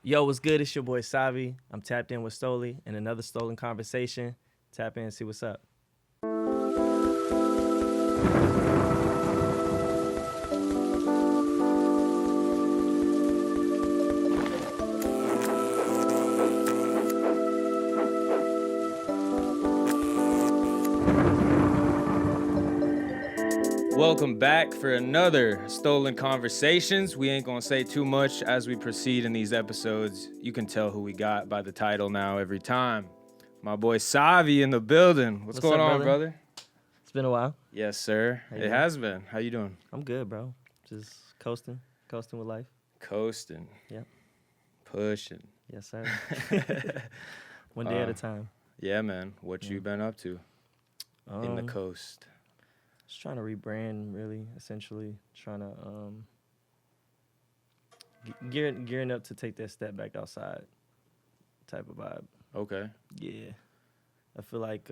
Yo, what's good? It's your boy Savi. I'm tapped in with Stoli and another stolen conversation. Tap in and see what's up. Welcome back for another Stolen Conversations. We ain't gonna say too much as we proceed in these episodes. You can tell who we got by the title now every time. My boy Savi in the building. What's going up, on, brother? It's been a while. Yes, sir. How you It doing? has been. How you doing? I'm good, bro. Just coasting with life. Coasting. Yep. Pushing. Yes, sir. One day at a time. Yeah, man. What you been up to in the coast? Just trying to rebrand, really, essentially. Trying to gearing up to take that step back outside type of vibe. Okay. Yeah. I feel like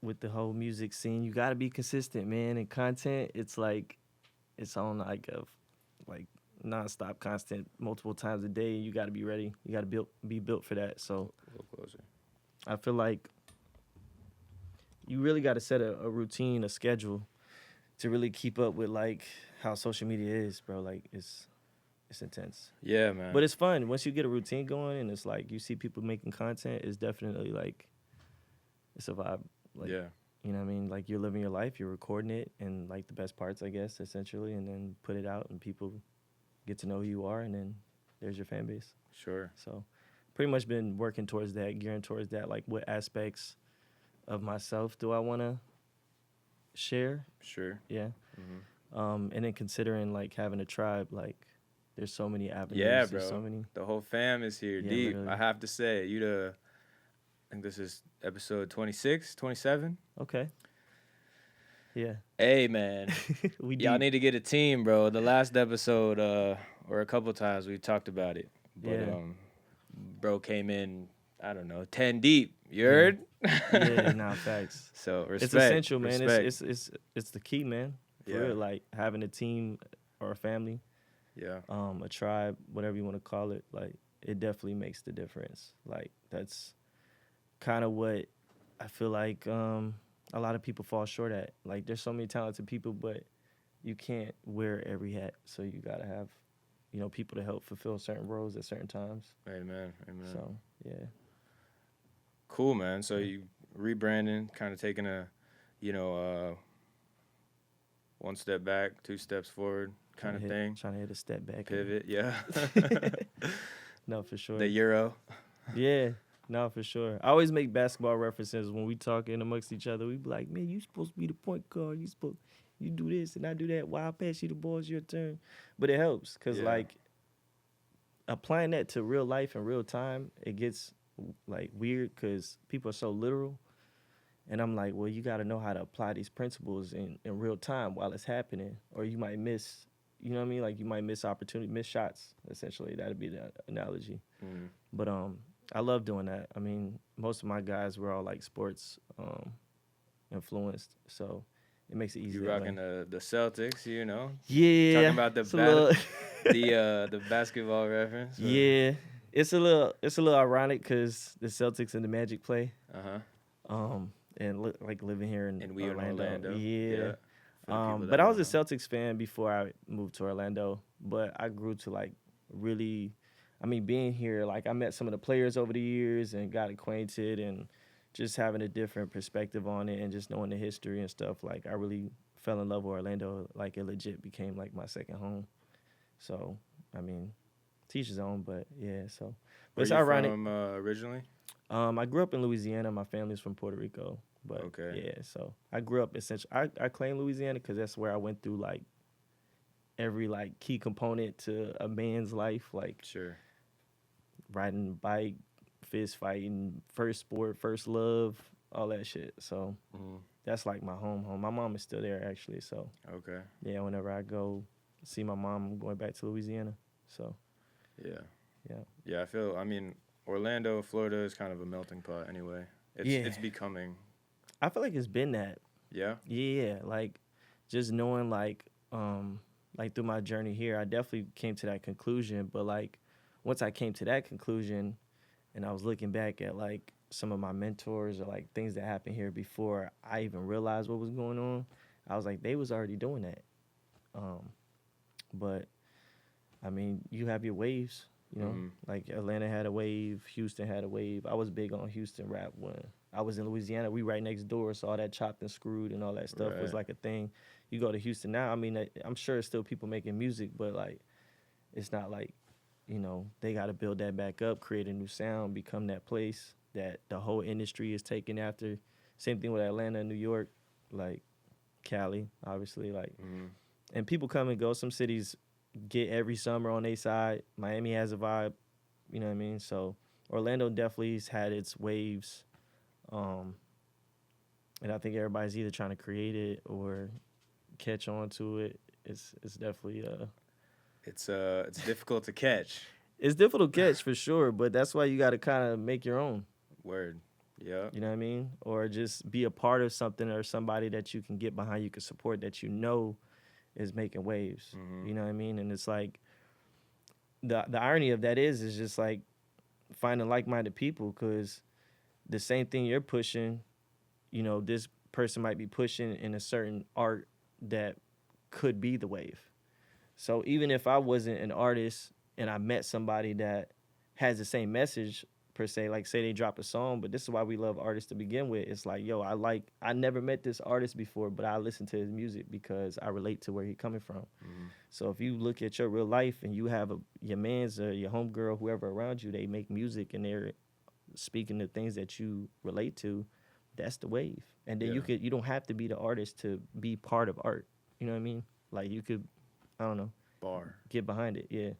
with the whole music scene, you got to be consistent, man. And content, it's like it's on like a nonstop, constant, multiple times a day. You got to be ready. You got to be built for that. So A little closer. I feel like you really got to set a routine, a schedule, to really keep up with like how social media is, bro. Like it's intense. Yeah, man. But it's fun once you get a routine going, and it's like you see people making content. It's definitely like it's a vibe. Like, yeah. you know what I mean? Like you're living your life, you're recording it, and like the best parts, I guess, essentially, and then put it out, and people get to know who you are, and then there's your fan base. Sure. So, pretty much been working towards that, gearing towards that. Like, what aspects of myself do I want to share? Sure. Yeah. Mm-hmm. And then considering like having a tribe, like there's so many avenues. Yeah, there's bro. so many. The whole fam is here, Yeah, deep. literally. I have to say, I think this is episode 26, 27. Okay. Yeah. Hey, man. Y'all deep. need to get a team, bro. The last episode, or a couple times, we talked about it. But, Yeah. bro came in, I don't know, 10 deep. You heard? Yeah, nah, facts. So, respect. It's essential, man. Respect. It's the key, man. For Yeah. real, like having a team or a family, Yeah. a tribe, whatever you want to call it, like it definitely makes the difference. Like that's kind of what I feel like a lot of people fall short at. Like there's so many talented people, but you can't wear every hat. So you gotta have, people to help fulfill certain roles at certain times. Amen. Amen. So yeah. Cool, man. So you rebranding, kind of taking a, one step back, 2 steps forward kind of thing. Trying to hit a step back. Pivot, yeah. No, for sure. The Euro. Yeah, no, for sure. I always make basketball references when we talking amongst each other. We be like, man, you supposed to be the point guard. You do this and I do that. Why I pass you the ball? It's your turn. But it helps because like applying that to real life and real time, it gets like weird because people are so literal. And I'm like, well, you got to know how to apply these principles in real time while it's happening, or you might miss. You know what I mean? Like you might miss opportunity, miss shots. Essentially, that'd be the analogy. Mm. But I love doing that. I mean, most of my guys were all like sports influenced, so it makes it easy. You rocking the Celtics, Yeah. Talking about the basketball reference. Or? Yeah, it's a little ironic because the Celtics and the Magic play. And like living here in we Orlando. in Orlando. Yeah. But I was a Celtics fan before I moved to Orlando. But I grew to like really, being here, like I met some of the players over the years and got acquainted and just having a different perspective on it and just knowing the history and stuff. Like I really fell in love with Orlando. Like it legit became like my second home. So, teach his own, but yeah, so. But it's ironic. From originally? I grew up in Louisiana. My family's from Puerto Rico. But yeah, so I grew up essentially. I claim Louisiana because that's where I went through like every like key component to a man's life, like riding a bike, fist fighting, first sport, first love, all that shit. So that's like my home. My mom is still there actually. So yeah, whenever I go see my mom, I'm going back to Louisiana. So yeah. I feel. Orlando, Florida is kind of a melting pot anyway. It's becoming. I feel like it's been that. Yeah? Yeah, like just knowing like like through my journey here, I definitely came to that conclusion. But like once I came to that conclusion, and I was looking back at like some of my mentors or like things that happened here before I even realized what was going on, I was like, they was already doing that. Um, but I mean, you have your waves, you know, Mm-hmm. like Atlanta had a wave, Houston had a wave. I was big on Houston rap when I was in Louisiana. We right next door, so all that chopped and screwed and all that stuff was Right. like a thing. You go to Houston now, I mean, I'm sure it's still people making music, but like, it's not like, you know, they got to build that back up, create a new sound, become that place that the whole industry is taking after. Same thing with Atlanta, New York, like Cali, obviously, like, Mm-hmm. and people come and go. Some cities get every summer on their side. Miami has a vibe, you know what I mean? So Orlando definitely's had its waves. Um, and I think everybody's either trying to create it or catch on to it. It's definitely It's difficult to catch. it's difficult to catch for sure, but that's why you got to kind of make your own. Word. Yeah. You know what I mean? Or just be a part of something or somebody that you can get behind, you can support that you know is making waves. Mm-hmm. You know what I mean? And it's like the irony of that is just like finding like-minded people, because the same thing you're pushing, you know, this person might be pushing in a certain art that could be the wave. So even if I wasn't an artist and I met somebody that has the same message per se, like say they drop a song, but this is why we love artists to begin with. It's like, yo, I never met this artist before, but I listen to his music because I relate to where he's coming from. Mm-hmm. So if you look at your real life and you have your man's or your homegirl, whoever around you, they make music and they're speaking the things that you relate to, that's the wave. And then Yeah. you don't have to be the artist to be part of art. You know what I mean? Like you could, I don't know, Bar. get behind it. Yeah.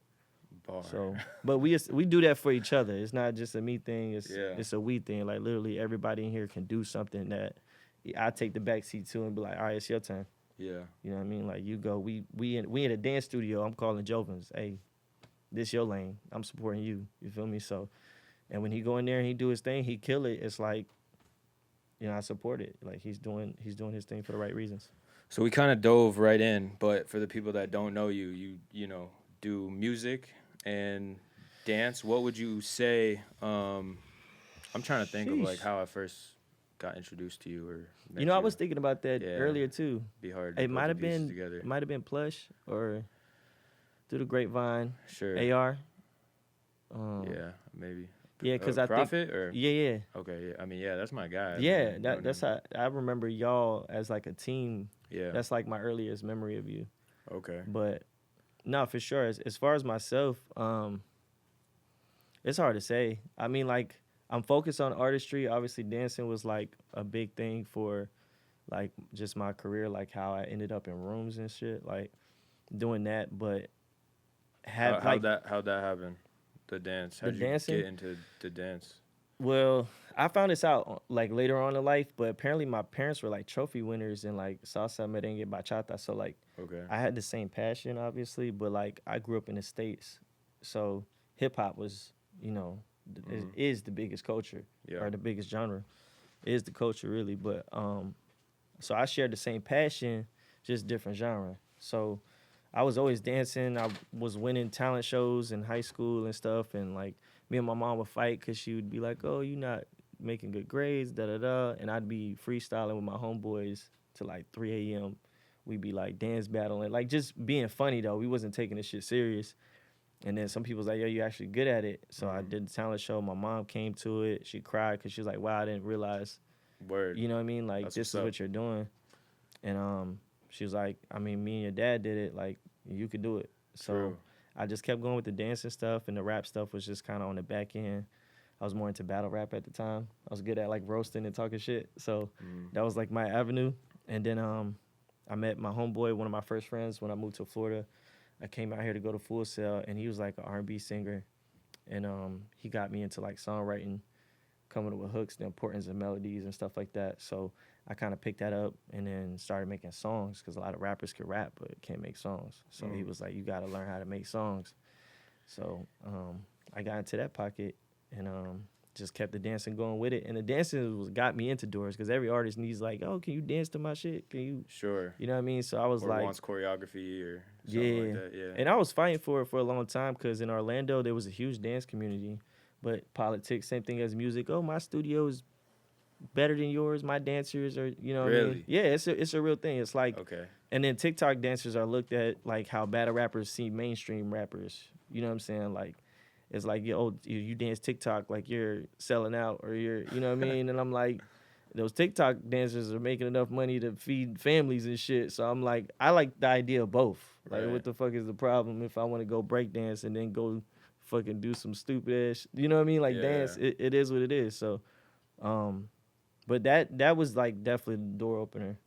Bar. So, but we do that for each other. It's not just a me thing. Yeah. It's a we thing. Like literally, everybody in here can do something that I take the back seat to and be like, all right, it's your turn. Yeah. You know what I mean? Like you go. We in a dance studio. I'm calling Jovins. Hey, this your lane. I'm supporting you. You feel me? So, and when he go in there and he do his thing, he kill it. It's like, you know, I support it. Like he's doing his thing for the right reasons. So we kind of dove right in, but for the people that don't know you, you know, do music and dance. What would you say? I'm trying to think of like Sheesh. how I first got introduced to you, or met You know, I was thinking about that Yeah. earlier too. Be hard. To It put might the have pieces been together. it might have been Plush or through the grapevine. Sure. AR. Yeah, maybe. Yeah, because I think Prophet or yeah. okay. Yeah. I mean, yeah, that's my guy. Yeah, I've known that's him. how I remember y'all as like a team. Yeah. That's like my earliest memory of you. Okay. But no, for sure. As far as myself, it's hard to say. I mean, like I'm focused on artistry. Obviously, dancing was like a big thing for like just my career, like how I ended up in rooms and shit, like doing that. But have like How'd that happen? The dance. The How'd you dancing? get into the dance? well, I found this out like later on in life, but apparently my parents were like trophy winners in like salsa, merengue, bachata. So like Okay. I had the same passion, obviously, but like I grew up in the States, so hip hop was, you know, is the biggest culture Yeah. or the biggest genre, is the culture really. But so I shared the same passion, just different genre. So I was always dancing. I was winning talent shows in high school and stuff, and like me and my mom would fight because she would be like, "Oh, you not making good grades, da da da," and I'd be freestyling with my homeboys till like 3 a.m. We'd be like dance battling, like just being funny though. We wasn't taking this shit serious. And then some people was like, "Yo, you actually good at it." So I did the talent show. My mom came to it. She cried because she was like, "Wow, I didn't realize." Word. You know what I mean? Like That's this what's is up. what you're doing. And she was like, I mean, me and your dad did it. Like you could do it. So True. I just kept going with the dancing stuff, and the rap stuff was just kind of on the back end. I was more into battle rap at the time. I was good at like roasting and talking shit. So that was like my avenue. And then I met my homeboy, one of my first friends, when I moved to Florida. I came out here to go to Full Sail, and he was like an R&B singer, and he got me into like songwriting, coming up with hooks, the importance of melodies and stuff like that. So I kind of picked that up and then started making songs, because a lot of rappers could rap but can't make songs. So he was like, you got to learn how to make songs. So I got into that pocket, and just kept the dancing going with it. And the dancing got me into doors because every artist needs like, oh, can you dance to my shit? Can you, Sure. you know what I mean? So I was Or like, wants choreography or something like yeah. that. Yeah. And I was fighting for it for a long time because in Orlando there was a huge dance community, but politics, same thing as music. Oh, my studio is better than yours. My dancers are, you know what I mean? Really? Yeah, it's a real thing. It's like, Okay. and then TikTok dancers are looked at like how battle rappers see mainstream rappers. You know what I'm saying? Like, it's like, you dance TikTok like you're selling out or you're, you know what I mean? And I'm like, those TikTok dancers are making enough money to feed families and shit. So I'm like, I like the idea of both. Like, Right. what the fuck is the problem if I want to go break dance and then go fucking do some stupid ass, you know what I mean? Like, Yeah. dance, it is what it is. So, but that was like definitely the door opener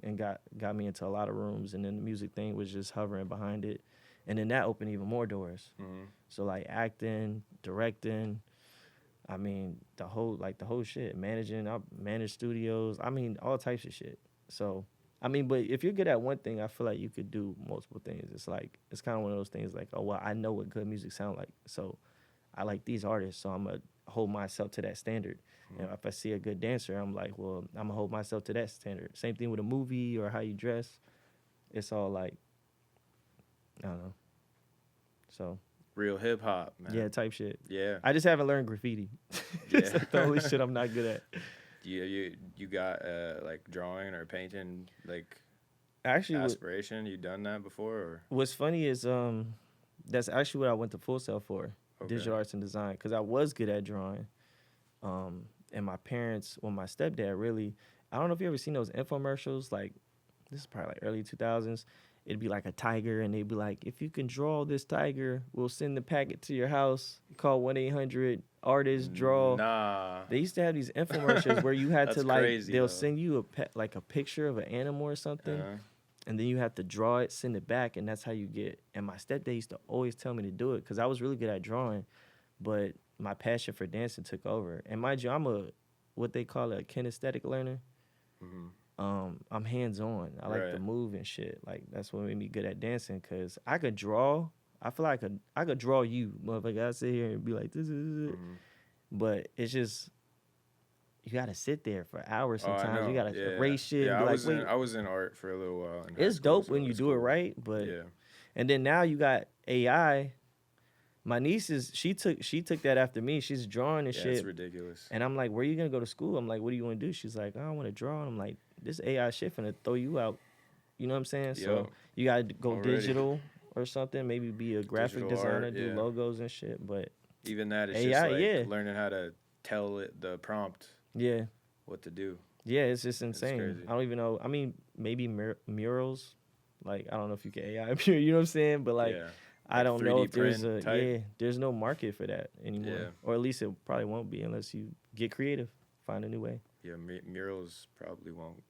and got me into a lot of rooms. And then the music thing was just hovering behind it. And then that opened even more doors. Mhm. So like acting, directing, I mean the whole shit, managing. I managed studios. I mean all types of shit. So I mean, but if you're good at one thing, I feel like you could do multiple things. It's like it's kind of one of those things like, oh well, I know what good music sound like, so I like these artists, so I'm gonna hold myself to that standard. And if I see a good dancer, I'm like, well, I'm gonna hold myself to that standard. Same thing with a movie or how you dress. It's all like, I don't know. So Real hip hop, man. yeah, type shit. Yeah. I just haven't learned graffiti. It's Yeah. the only shit I'm not good at. You got like drawing or painting like Actually, aspiration? You done that before or? what's funny is that's actually what I went to Full Sail for, Okay. digital arts and design, because I was good at drawing. And my parents, well, my stepdad really, I don't know if you ever seen those infomercials. Like, this is probably like early 2000s. It'd be like a tiger, and they'd be like, if you can draw this tiger, we'll send the packet to your house. Call 1-800 artist draw. Nah. They used to have these infomercials where you had to That's like, crazy, they'll though. send you a picture of an animal or something, Uh-huh. and then you have to draw it, send it back, and that's how you get. And my stepdad used to always tell me to do it because I was really good at drawing, but my passion for dancing took over. And mind you, I'm what they call a kinesthetic learner. I'm hands on. I like to Right. move and shit. Like that's what made me good at dancing because I could draw. I feel like I could draw you, motherfucker. I sit here and be like, this is it. But it's just you gotta sit there for hours Oh, I sometimes. You know. gotta Yeah. erase shit Yeah, and be I like, was wait. I was in art for a little while. In high It's school, dope so when you it's do it cool. right, but Yeah. and then now you got AI. My niece she took that after me. She's drawing and Yeah, shit. it's ridiculous. And I'm like, where you gonna go to school? I'm like, what do you want to do? She's like, oh, I want to draw. And I'm like, this AI shit finna throw you out. You know what I'm saying? So Yo, you gotta go already. digital or something. Maybe be a graphic Digital designer, art, do yeah. logos and shit. But Even that is AI, just like yeah. learning how to tell it the prompt yeah, what to do. yeah, it's just insane. crazy. I don't even know. I mean, maybe murals. Like I don't know if you can AI mural. You know what I'm saying? But like. yeah. I Like don't know 3D if there's print type? there's no market for that anymore. Yeah. Or at least it probably won't be unless you get creative, find a new way. Yeah, murals probably won't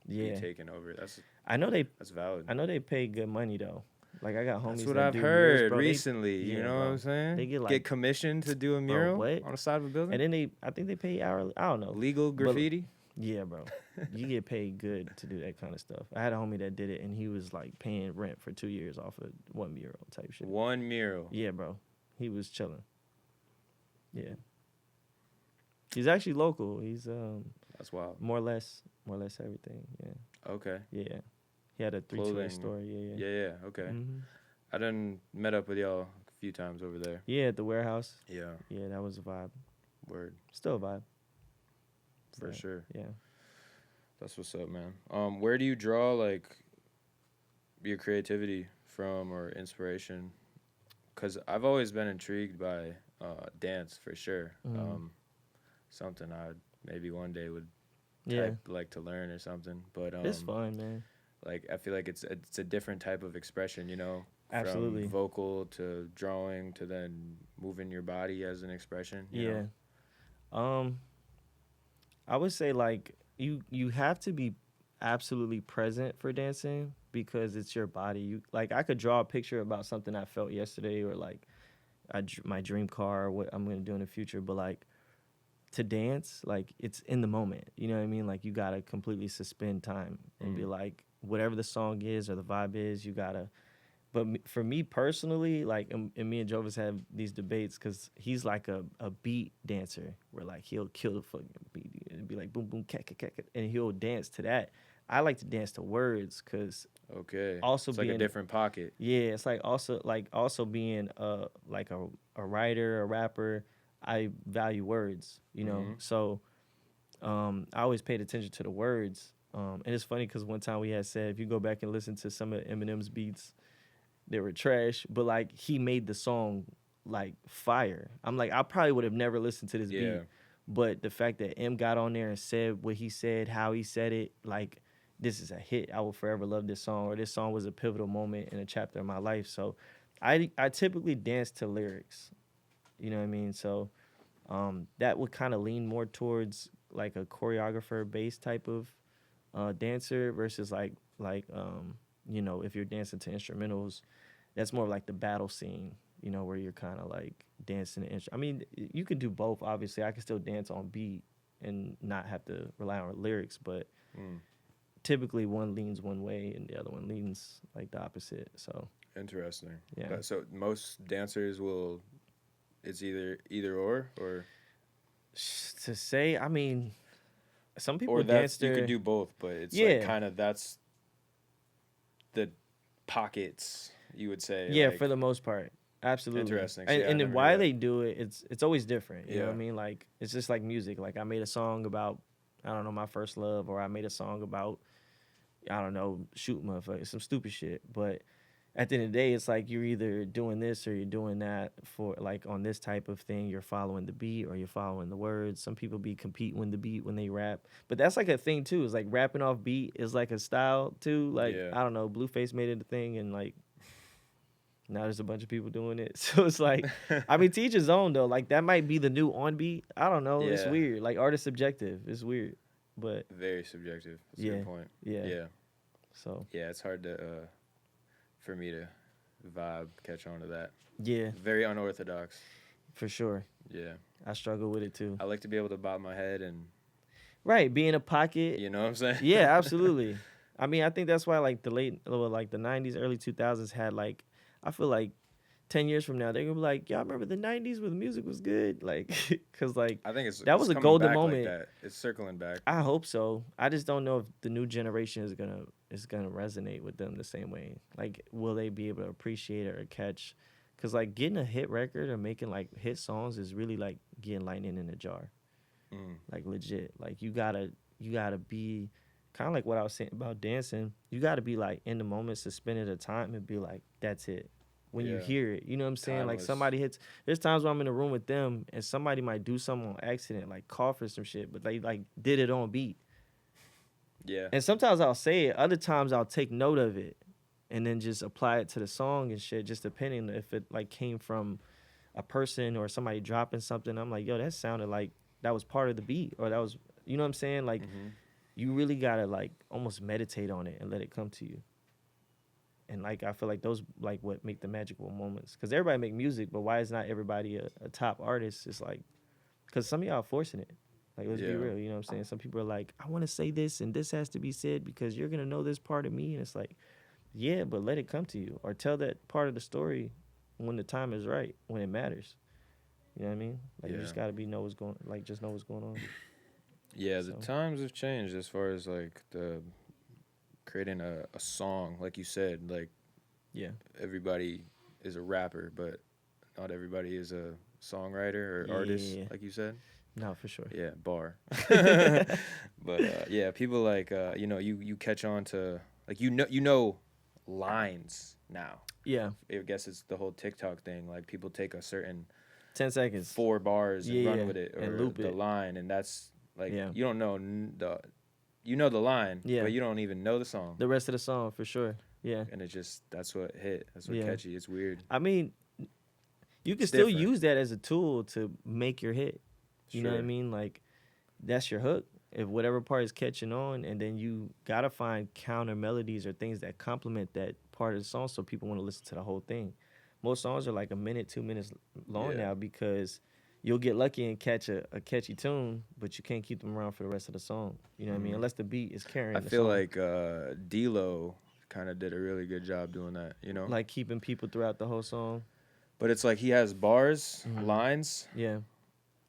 Yeah. be taken over. That's I know valid. they pay good money though. Like I got homies That's what that I've do heard murals, bro. recently. yeah, you know bro. what I'm saying? They get, like- get commissioned to do a mural what? on the side of a building. And then I think they pay hourly. I don't know. Legal graffiti. Yeah, bro. You get paid good to do that kind of stuff. I had a homie that did it and he was like paying rent for 2 years off of one mural type shit. One mural. Yeah, bro. He was chilling. Yeah. He's actually local. He's That's wild. more or less everything. Yeah, Okay. yeah. He had a 3-2 Clothing. store. Yeah, Yeah, yeah. yeah. Okay. Mhm. I done met up with y'all a few times over there. Yeah, at the warehouse. Yeah. Yeah, that was a vibe. Word. Still a vibe. For Yeah, sure. Yeah. That's what's up, man. Where do you draw like your creativity from or inspiration? Because I've always been intrigued by dance for sure. Mhm. Something I maybe one day would Yeah. like to learn or something. But It's fun, man. like I feel like it's a different type of expression, you know. Absolutely. From vocal to drawing to then moving your body as an expression. you Yeah. know? I would say like you have to be absolutely present for dancing because it's your body. You like I could draw a picture about something I felt yesterday or like my dream car or what I'm gonna do in the future, but like to dance, like it's in the moment. You know what I mean? Like you gotta completely suspend time and be like whatever the song is or the vibe is, you gotta. But for me personally, like, and me and Jovis have these debates because he's like a beat dancer where like he'll kill the fucking beat and be like boom boom cat cat cat cat, and he'll dance to that. I like to dance to words because Okay. also It's like a being different pocket. yeah, it's like also being like a writer, a rapper. I value words, you know. Mm-hmm. So I always paid attention to the words. And it's funny because one time we had said if you go back and listen to some of Eminem's beats, they were trash, but like he made the song like fire. I'm like I probably would have never listened to this Yeah. beat, but the fact that M got on there and said what he said, how he said it, like this is a hit. I will forever love this song, or this song was a pivotal moment in a chapter of my life. So I typically dance to lyrics. You know what I mean? So that would kind of lean more towards like a choreographer based type of dancer versus you know, if you're dancing to instrumentals, that's more like the battle scene, you know, where you're kind of like dancing to I mean, you can do both. Obviously, I can still dance on beat and not have to rely on lyrics, but Mm. typically one leans one way and the other one leans like the opposite. So Interesting. yeah, So most dancers will. It's either or to say, I mean, some people or dance that's you could their do both, but it's like yeah. kind of that's the pockets you would say. Yeah, Like for the most part. Absolutely. interesting. And See, I and then never heard why that. they do it, it's always different. You know what I Yeah. mean? Like it's just like music. Like I made a song about I don't know, my first love, or I made a song about I don't know, shoot motherfucker, some stupid shit. But at the end of the day, it's like you're either doing this or you're doing that for like on this type of thing. You're following the beat or you're following the words. Some people be competing with the beat when they rap, but that's like a thing too. It's like rapping off beat is like a style too. Like Yeah. I don't know, Blueface made it a thing, and like now there's a bunch of people doing it. So it's like, I mean, to each his own though. Like that might be the new on beat. I don't know. It's Yeah. weird. Like art is subjective. It's weird, but Very subjective. That's a yeah, good point. yeah. Yeah. So Yeah. It's hard to for me to vibe catch on to that. yeah, Very unorthodox. for sure. Yeah. I struggle with it too. I like to be able to bob my head and Right, be in a pocket. you know what I'm saying? Yeah, absolutely. I mean, I think that's why like like the '90s, early 2000s had like, I feel like 10 years from now they're gonna be like, y'all remember the '90s where the music was good, like, cause like I think it's that it's was a coming golden back moment. Like that. It's circling back. I hope so. I just don't know if the new generation is gonna resonate with them the same way. Like, will they be able to appreciate it or catch? Cause like getting a hit record or making like hit songs is really like getting lightning in a jar. Mm. Like legit. Like you gotta be kind of like what I was saying about dancing. You gotta be like in the moment, suspended at time, and be like, that's it. When you Yeah. hear it, you know what I'm saying? Like Timeless. somebody hits. There's times when I'm in a room with them and somebody might do something on accident, like cough or some shit, but they like did it on beat. Yeah. And sometimes I'll say it. Other times I'll take note of it, and then just apply it to the song and shit. Just depending if it like came from a person or somebody dropping something. I'm like, yo, that sounded like that was part of the beat, or that was, you know what I'm saying? Like, Mm-hmm. you really gotta like almost meditate on it and let it come to you. And like I feel like those like what make the magical moments. Cause everybody make music, but why is not everybody a top artist? It's like, cause some of y'all forcing it. Like let's be Yeah. real, you know what I'm saying? Some people are like, I want to say this and this has to be said because you're gonna know this part of me, and it's like, yeah, but let it come to you, or tell that part of the story when the time is right, when it matters. You know what I mean? Like you Yeah. just gotta know what's going, like just know what's going on. Yeah, the So. times have changed as far as like the creating a song, like you said, like Yeah. everybody is a rapper, but not everybody is a songwriter or artist, Yeah. like you said. No, for sure. Yeah, bar. But yeah, people like you know, you catch on to like you know lines now. Yeah. I guess it's the whole TikTok thing. Like people take a certain 10 seconds. 4 bars and Yeah, run yeah, with it, or and loop the it. line, and that's like Yeah. you don't know you know the line, Yeah. but you don't even know the song, The rest of the song, for sure. Yeah. and it just that's what hit. That's what Yeah. catchy. It's weird. I mean, you can It's still different. use that as a tool to make your hit. You know what I Sure. mean? Like, that's your hook. If whatever part is catching on, and then you gotta find counter melodies or things that complement that part of the song, so people want to listen to the whole thing. Most songs are like a minute, 2 minutes long Yeah. now because you'll get lucky and catch a catchy tune, but you can't keep them around for the rest of the song. You know what I mean? Mhm. Unless the beat is carrying. I the feel song. like D-Lo kind of did a really good job doing that, you know? Like keeping people throughout the whole song. But it's like he has bars, Mhm. lines, Yeah.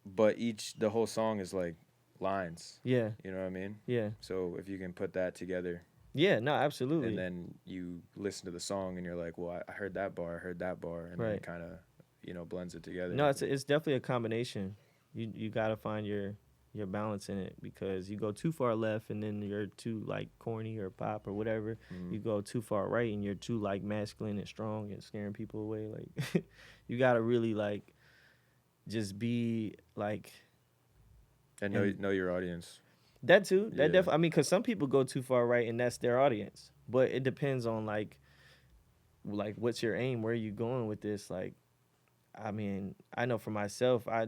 but the whole song is like lines. Yeah. You know what I mean? Yeah. So if you can put that together Yeah. No, absolutely. and then you listen to the song and you're like, well, I heard that bar, I heard that bar, and then Right. it kind of, blends it together. No, it's definitely a combination. You got to find your balance in it, because you go too far left and then you're too like corny or pop or whatever. Mhm. You go too far right and you're too like masculine and strong and scaring people away. Like you got to really like just be like And and know your audience. that too. That Yeah. definitely. I mean, because some people go too far right and that's their audience. But it depends on like what's your aim? Where are you going with this? Like, I mean, I know for myself, I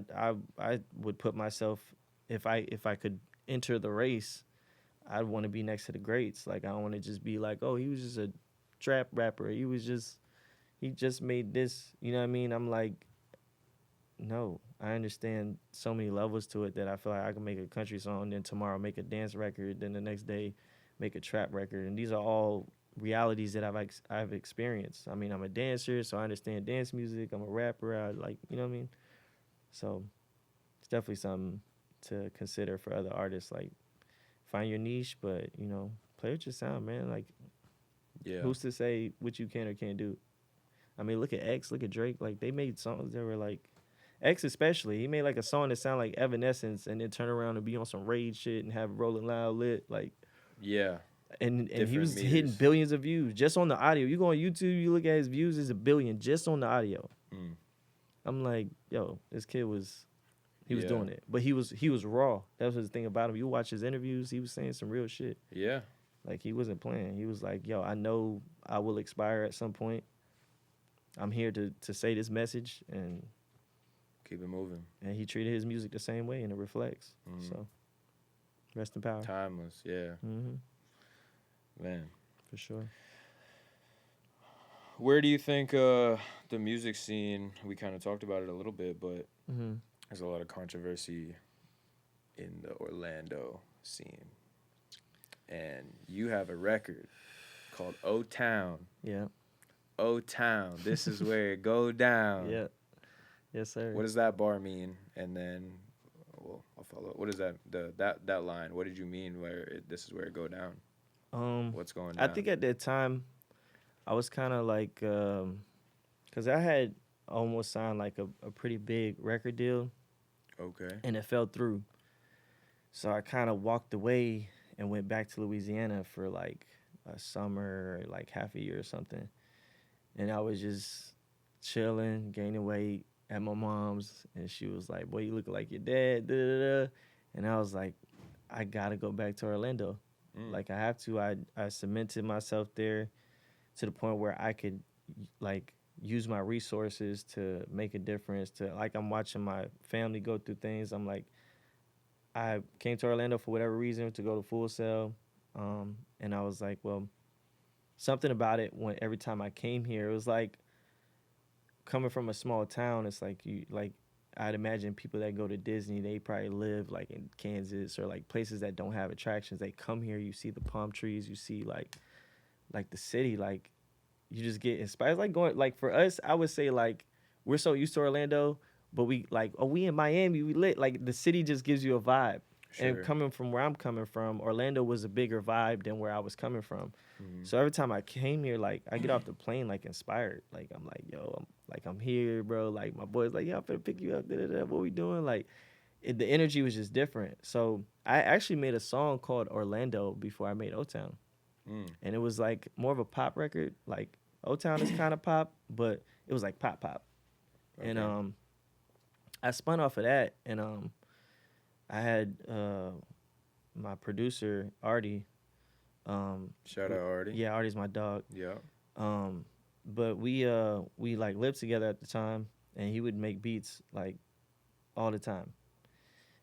would put myself, if I could enter the race, I'd want to be next to the greats. Like, I don't want to just be like, oh, he was just a trap rapper. He just made this. You know what I mean? I'm like, no, I understand so many levels to it that I feel like I can make a country song, then tomorrow make a dance record, then the next day make a trap record, and these are all realities that I've experienced. I mean, I'm a dancer, so I understand dance music. I'm a rapper. I like, you know what I mean? So it's definitely something to consider for other artists. Like, find your niche, but play with your sound, man. Like, Yeah. who's to say what you can or can't do? I mean, look at X, look at Drake. Like, they made songs that were like, X especially, he made like a song that sounded like Evanescence, and then turn around and be on some rage shit and have Rolling Loud lit, like, Yeah. and he Different was hitting meters. billions of views just on the audio. You go on YouTube, you look at his views, it's 1 billion just on the audio. Mm. I'm like, yo, this kid was Yeah. doing it, but he was raw. That was the thing about him. You watch his interviews, he was saying some real shit. Yeah. Like, he wasn't playing. He was like, yo, I know I will expire at some point. I'm here to say this message, and Keep it moving. he treated his music the same way, and it reflects. Mhm. So, rest in power. Timeless. Yeah. Mm-hmm. Man. For sure. Where do you think the music scene, we kind of talked about it a little bit, but Mm-hmm. there's a lot of controversy in the Orlando scene. And you have a record called O Town. Yeah. O Town. This is where it go down. Yeah. Yes, sir. What does that bar mean? And then, well, I'll follow. What is that? That line. What did you mean? This is where it go down? What's going down? I think at that time, I was kind of like, because I had almost signed like a pretty big record deal, Okay. and it fell through. So I kind of walked away and went back to Louisiana for like a summer, like half a year or something. And I was just chilling, gaining weight at my mom's, and she was like, "Boy, you look like your dad." Da, da, da. And I was like, "I gotta go back to Orlando. Like, I have to." I cemented myself there to the point where I could like use my resources to make a difference. To like, I'm watching my family go through things. I'm like, I came to Orlando for whatever reason to go to Full Sail, and I was like, well, something about it. When every time I came here, it was like coming from a small town. It's like I'd imagine people that go to Disney, they probably live like in Kansas or like places that don't have attractions. They come here, you see the palm trees, you see like the city, like you just get inspired. It's like going, like for us, I would say like we're so used to Orlando, but we like, oh, we in Miami, we lit. Like the city just gives you a vibe. Sure. And coming from where I'm coming from, Orlando was a bigger vibe than where I was coming from. Mhm. So every time I came here, like I get off the plane like inspired. Like I'm like, yo, I'm here, bro. Like my boys like, yeah, I'm finna pick you up. Da, da, da. What we doing? Like the energy was just different. So I actually made a song called Orlando before I made O Town. And it was like more of a pop record. Like O Town is kind of pop, but it was like pop. Okay. And I spun off of that, and I had my producer Artie. Shout out Artie. Yeah, Artie's my dog. Yeah. But we like lived together at the time, and he would make beats like all the time.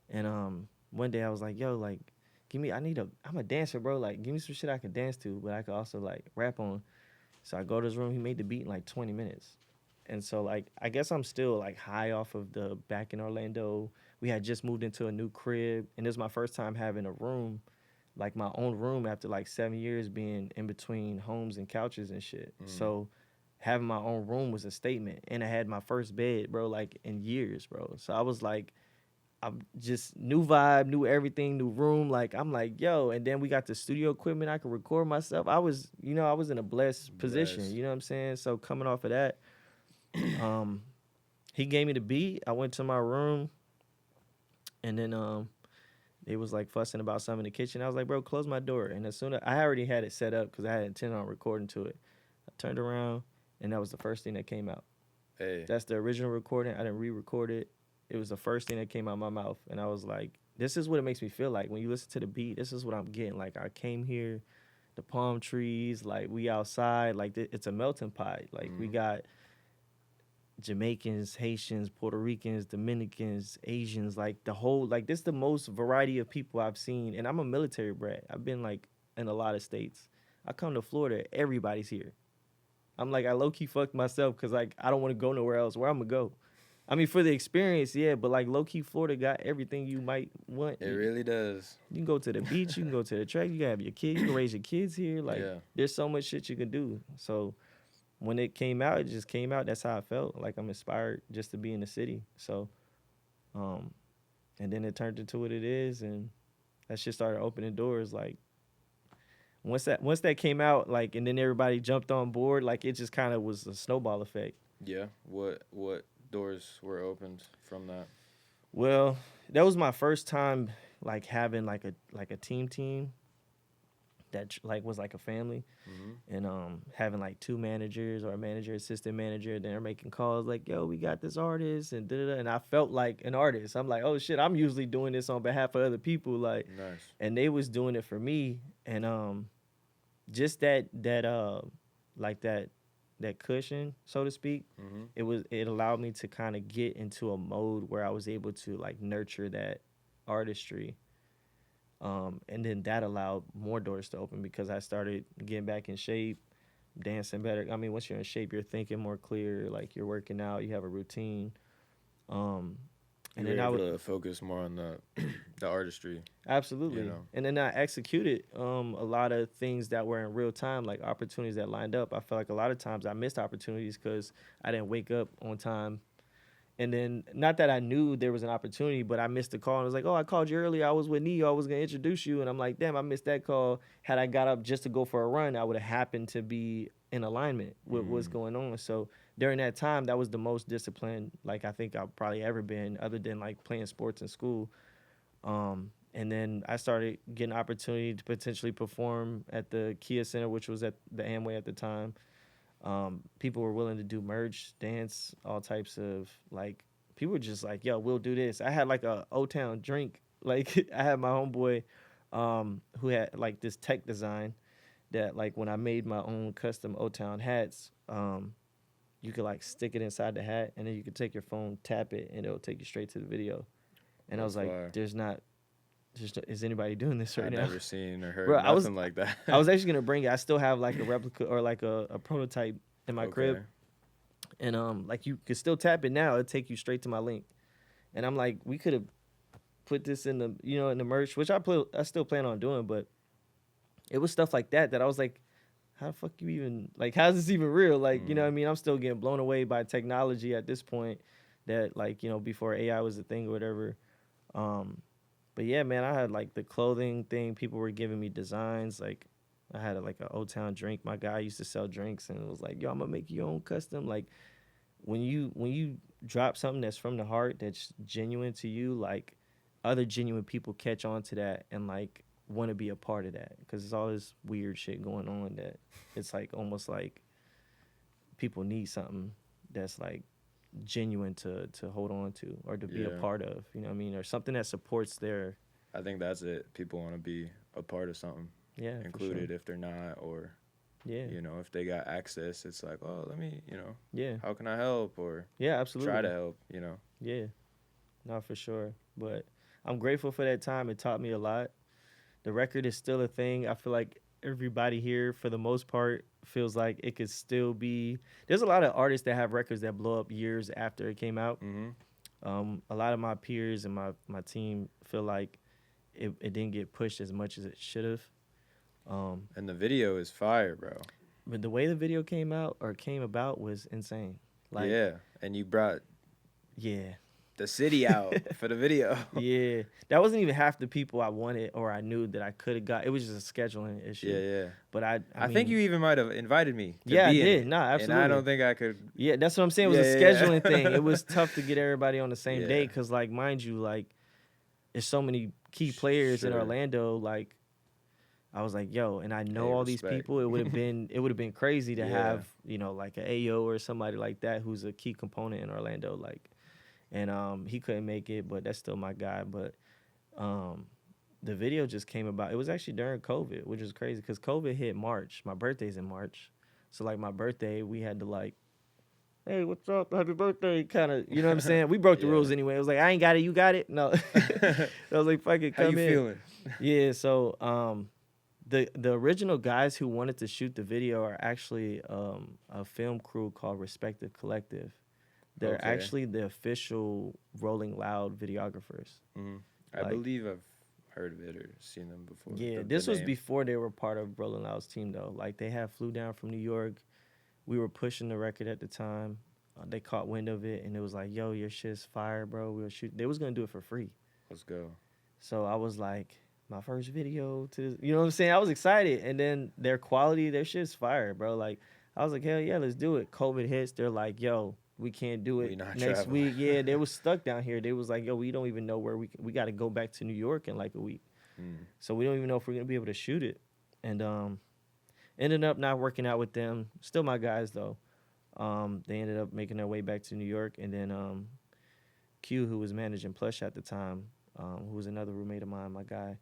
And one day I was like, yo, like I'm a dancer, bro. Like give me some shit I can dance to, but I could also like rap on. So I go to his room, he made the beat in like 20 minutes. And so like I guess I'm still like high off of the back in Orlando. We had just moved into a new crib, and this was my first time having a room like my own room after like 7 years being in between homes and couches and shit. So having my own room was a statement, and I had my first bed, bro, like in years, bro. So I was like, I'm just new vibe, new everything, new room. Like I'm like, yo, and then we got the studio equipment. I could record myself. I was, I was in a blessed position. You know what I'm saying? So coming off of that, um, he gave me the beat. I went to my room, and then they was like fussing about something in the kitchen. I was like, bro, close my door. And as soon as I already had it set up because I had intended on recording to it, I turned around, and that was the first thing that came out. Hey. That's the original recording. I didn't re-record it. It was the first thing that came out of my mouth, and I was like, this is what it makes me feel like when you listen to the beat. This is what I'm getting. Like I came here, the palm trees, like we outside, like it's a melting pot. Like we got Jamaicans, Haitians, Puerto Ricans, Dominicans, Asians, like the whole, like this is the most variety of people I've seen. And I'm a military brat. I've been like in a lot of states. I come to Florida, everybody's here. I'm like, I low key fucked myself because like I don't want to go nowhere else. Where I'm gonna go? I mean, for the experience, yeah, but like low key, Florida got everything you might want. It really does. You can go to the beach, you can go to the track, you can have your kids, you can raise your kids here. Like, there's so much shit you can do. So when it came out, it just came out. That's how I felt. Like I'm inspired just to be in the city. So, and then it turned into what it is, and that shit started opening doors. Like once that came out, like, and then everybody jumped on board. Like it just kind of was a snowball effect. Yeah. What doors were opened from that? Well, that was my first time like having like a team that like was like a family, and having like two managers or a manager, assistant manager. Then they're making calls like, "Yo, we got this artist," and da-da-da. And I felt like an artist. I'm like, "Oh shit, I'm usually doing this on behalf of other people." Like, nice. And they was doing it for me, and just that like that cushion, so to speak, it allowed me to kind of get into a mode where I was able to like nurture that artistry. And then that allowed more doors to open because I started getting back in shape, dancing better. I mean, once you're in shape, you're thinking more clear, like you're working out, you have a routine. And then I would to focus more on the artistry. Absolutely. You know? And then I executed a lot of things that were in real time, like opportunities that lined up. I felt like a lot of times I missed opportunities because I didn't wake up on time. And then, not that I knew there was an opportunity, but I missed the call. And I was like, oh, I called you earlier. I was with Neo. I was going to introduce you. And I'm like, damn, I missed that call. Had I got up just to go for a run, I would have happened to be in alignment with what's going on. So during that time, that was the most disciplined, like, I think I've probably ever been, other than, like, playing sports in school. And then I started getting opportunity to potentially perform at the Kia Center, which was at the Amway at the time. People were willing to do merch, dance, all types of, like, people were just like, yo, we'll do this. I had like a O-Town drink. Like I had my homeboy who had like this tech design that like when I made my own custom O-Town hats, you could like stick it inside the hat and then you could take your phone, tap it, and it'll take you straight to the video. And I was like, is anybody doing this right now? I've never seen or heard nothing like that. I was actually gonna bring it. I still have like a replica or like a prototype in my crib, and like you could still tap it now. It'll take you straight to my link. And I'm like, we could have put this in the in the merch, which I still plan on doing, but it was stuff like that I was like, how the fuck you even like? How's this even real? Like, you know what I mean? I'm still getting blown away by technology at this point. That like before AI was a thing or whatever. But yeah, man, I had like the clothing thing. People were giving me designs. Like I had like an O-Town drink. My guy used to sell drinks, and it was like, yo, I'm gonna make your own custom. Like when you drop something that's from the heart, that's genuine to you, like other genuine people catch on to that and like want to be a part of that because there's all this weird shit going on that it's like almost like people need something that's like genuine to hold on to or to be a part of, you know what I mean, or something that supports their. I think that's it. People want to be a part of something. Yeah, included if they're not, or if they got access, it's like, oh, let me, how can I help, or absolutely try to help, no, for sure. But I'm grateful for that time. It taught me a lot. The record is still a thing. I feel like everybody here, for the most part, feels like it could still be. There's a lot of artists that have records that blow up years after it came out. A lot of my peers and my team feel like it didn't get pushed as much as it should have. And the video is fire, bro. But the way the video came out or came about was insane. Like, Yeah, and you brought yeah, the city out for the video. yeah. That wasn't even half the people I wanted or I knew that I could have got. It was just a scheduling issue. Yeah. But I I think mean, you even might have invited me. To Yeah, I be in did. it, Nah, And I absolutely. don't think I could. Yeah, that's what I'm saying. It was a Yeah. scheduling thing. It was tough to get everybody on the same Yeah. day because, like, mind you, like, there's so many key players in Sure. Orlando. Like, I was like, yo, and I know Hey, all these respect. people. It would have been crazy to Yeah. have, you know, like an AO or somebody like that who's a key component in Orlando. Like, and he couldn't make it, but that's still my guy. But the video just came about. It was actually during COVID, which is crazy because COVID hit March. My birthday's in March, so like my birthday, we had to like, hey, what's up? Happy birthday, kind of. You know what I'm saying? We broke the Yeah. rules anyway. It was like, I ain't got it, you got it. No, I was like, fuck it, How come you in. feeling? Yeah, so the original guys who wanted to shoot the video are actually a film crew called Respective Collective. They're Okay. actually the official Rolling Loud videographers. I Like- believe I've heard of it or seen them before. Yeah, the this was name. before they were part of Rolling Loud's team though. Like they had flew down from New York. We were pushing the record at the time. They caught wind of it and it was like, "Yo, your shit's fire, bro. We'll shoot." They was gonna do it for free. Let's go. So I was like, my first video to this, you know what I'm saying? I was excited. And then their quality, their shit's fire, bro. Like, I was like, hell yeah, let's do it. COVID hits. They're like, yo, we can't do We it not next traveling. week. Yeah, they was stuck down here. They was like, yo, we don't even know where we got to go back to New York in like a week. So we don't even know if we're going to be able to shoot it. And ended up not working out with them. Still my guys, though. They ended up making their way back to New York. And then Q, who was managing Plush at the time, who was another roommate of mine, my guy,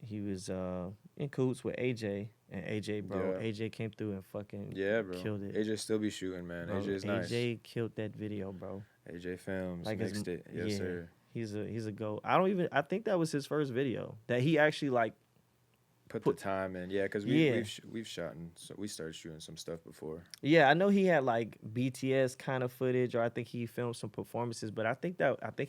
he was in cahoots with AJ. And AJ, bro, Yeah. AJ came through and fucking Yeah, bro. killed it. AJ still be shooting, man. Bro, AJ's nice. AJ killed that video, bro. AJ Films Like his- mixed it. Yes, yeah. sir. He's a go. I think that was his first video that he actually like. Put Put- the time in. Yeah, because Yeah. we've shot and so we started shooting some stuff before. Yeah, I know he had like BTS kind of footage, or I think he filmed some performances. But I think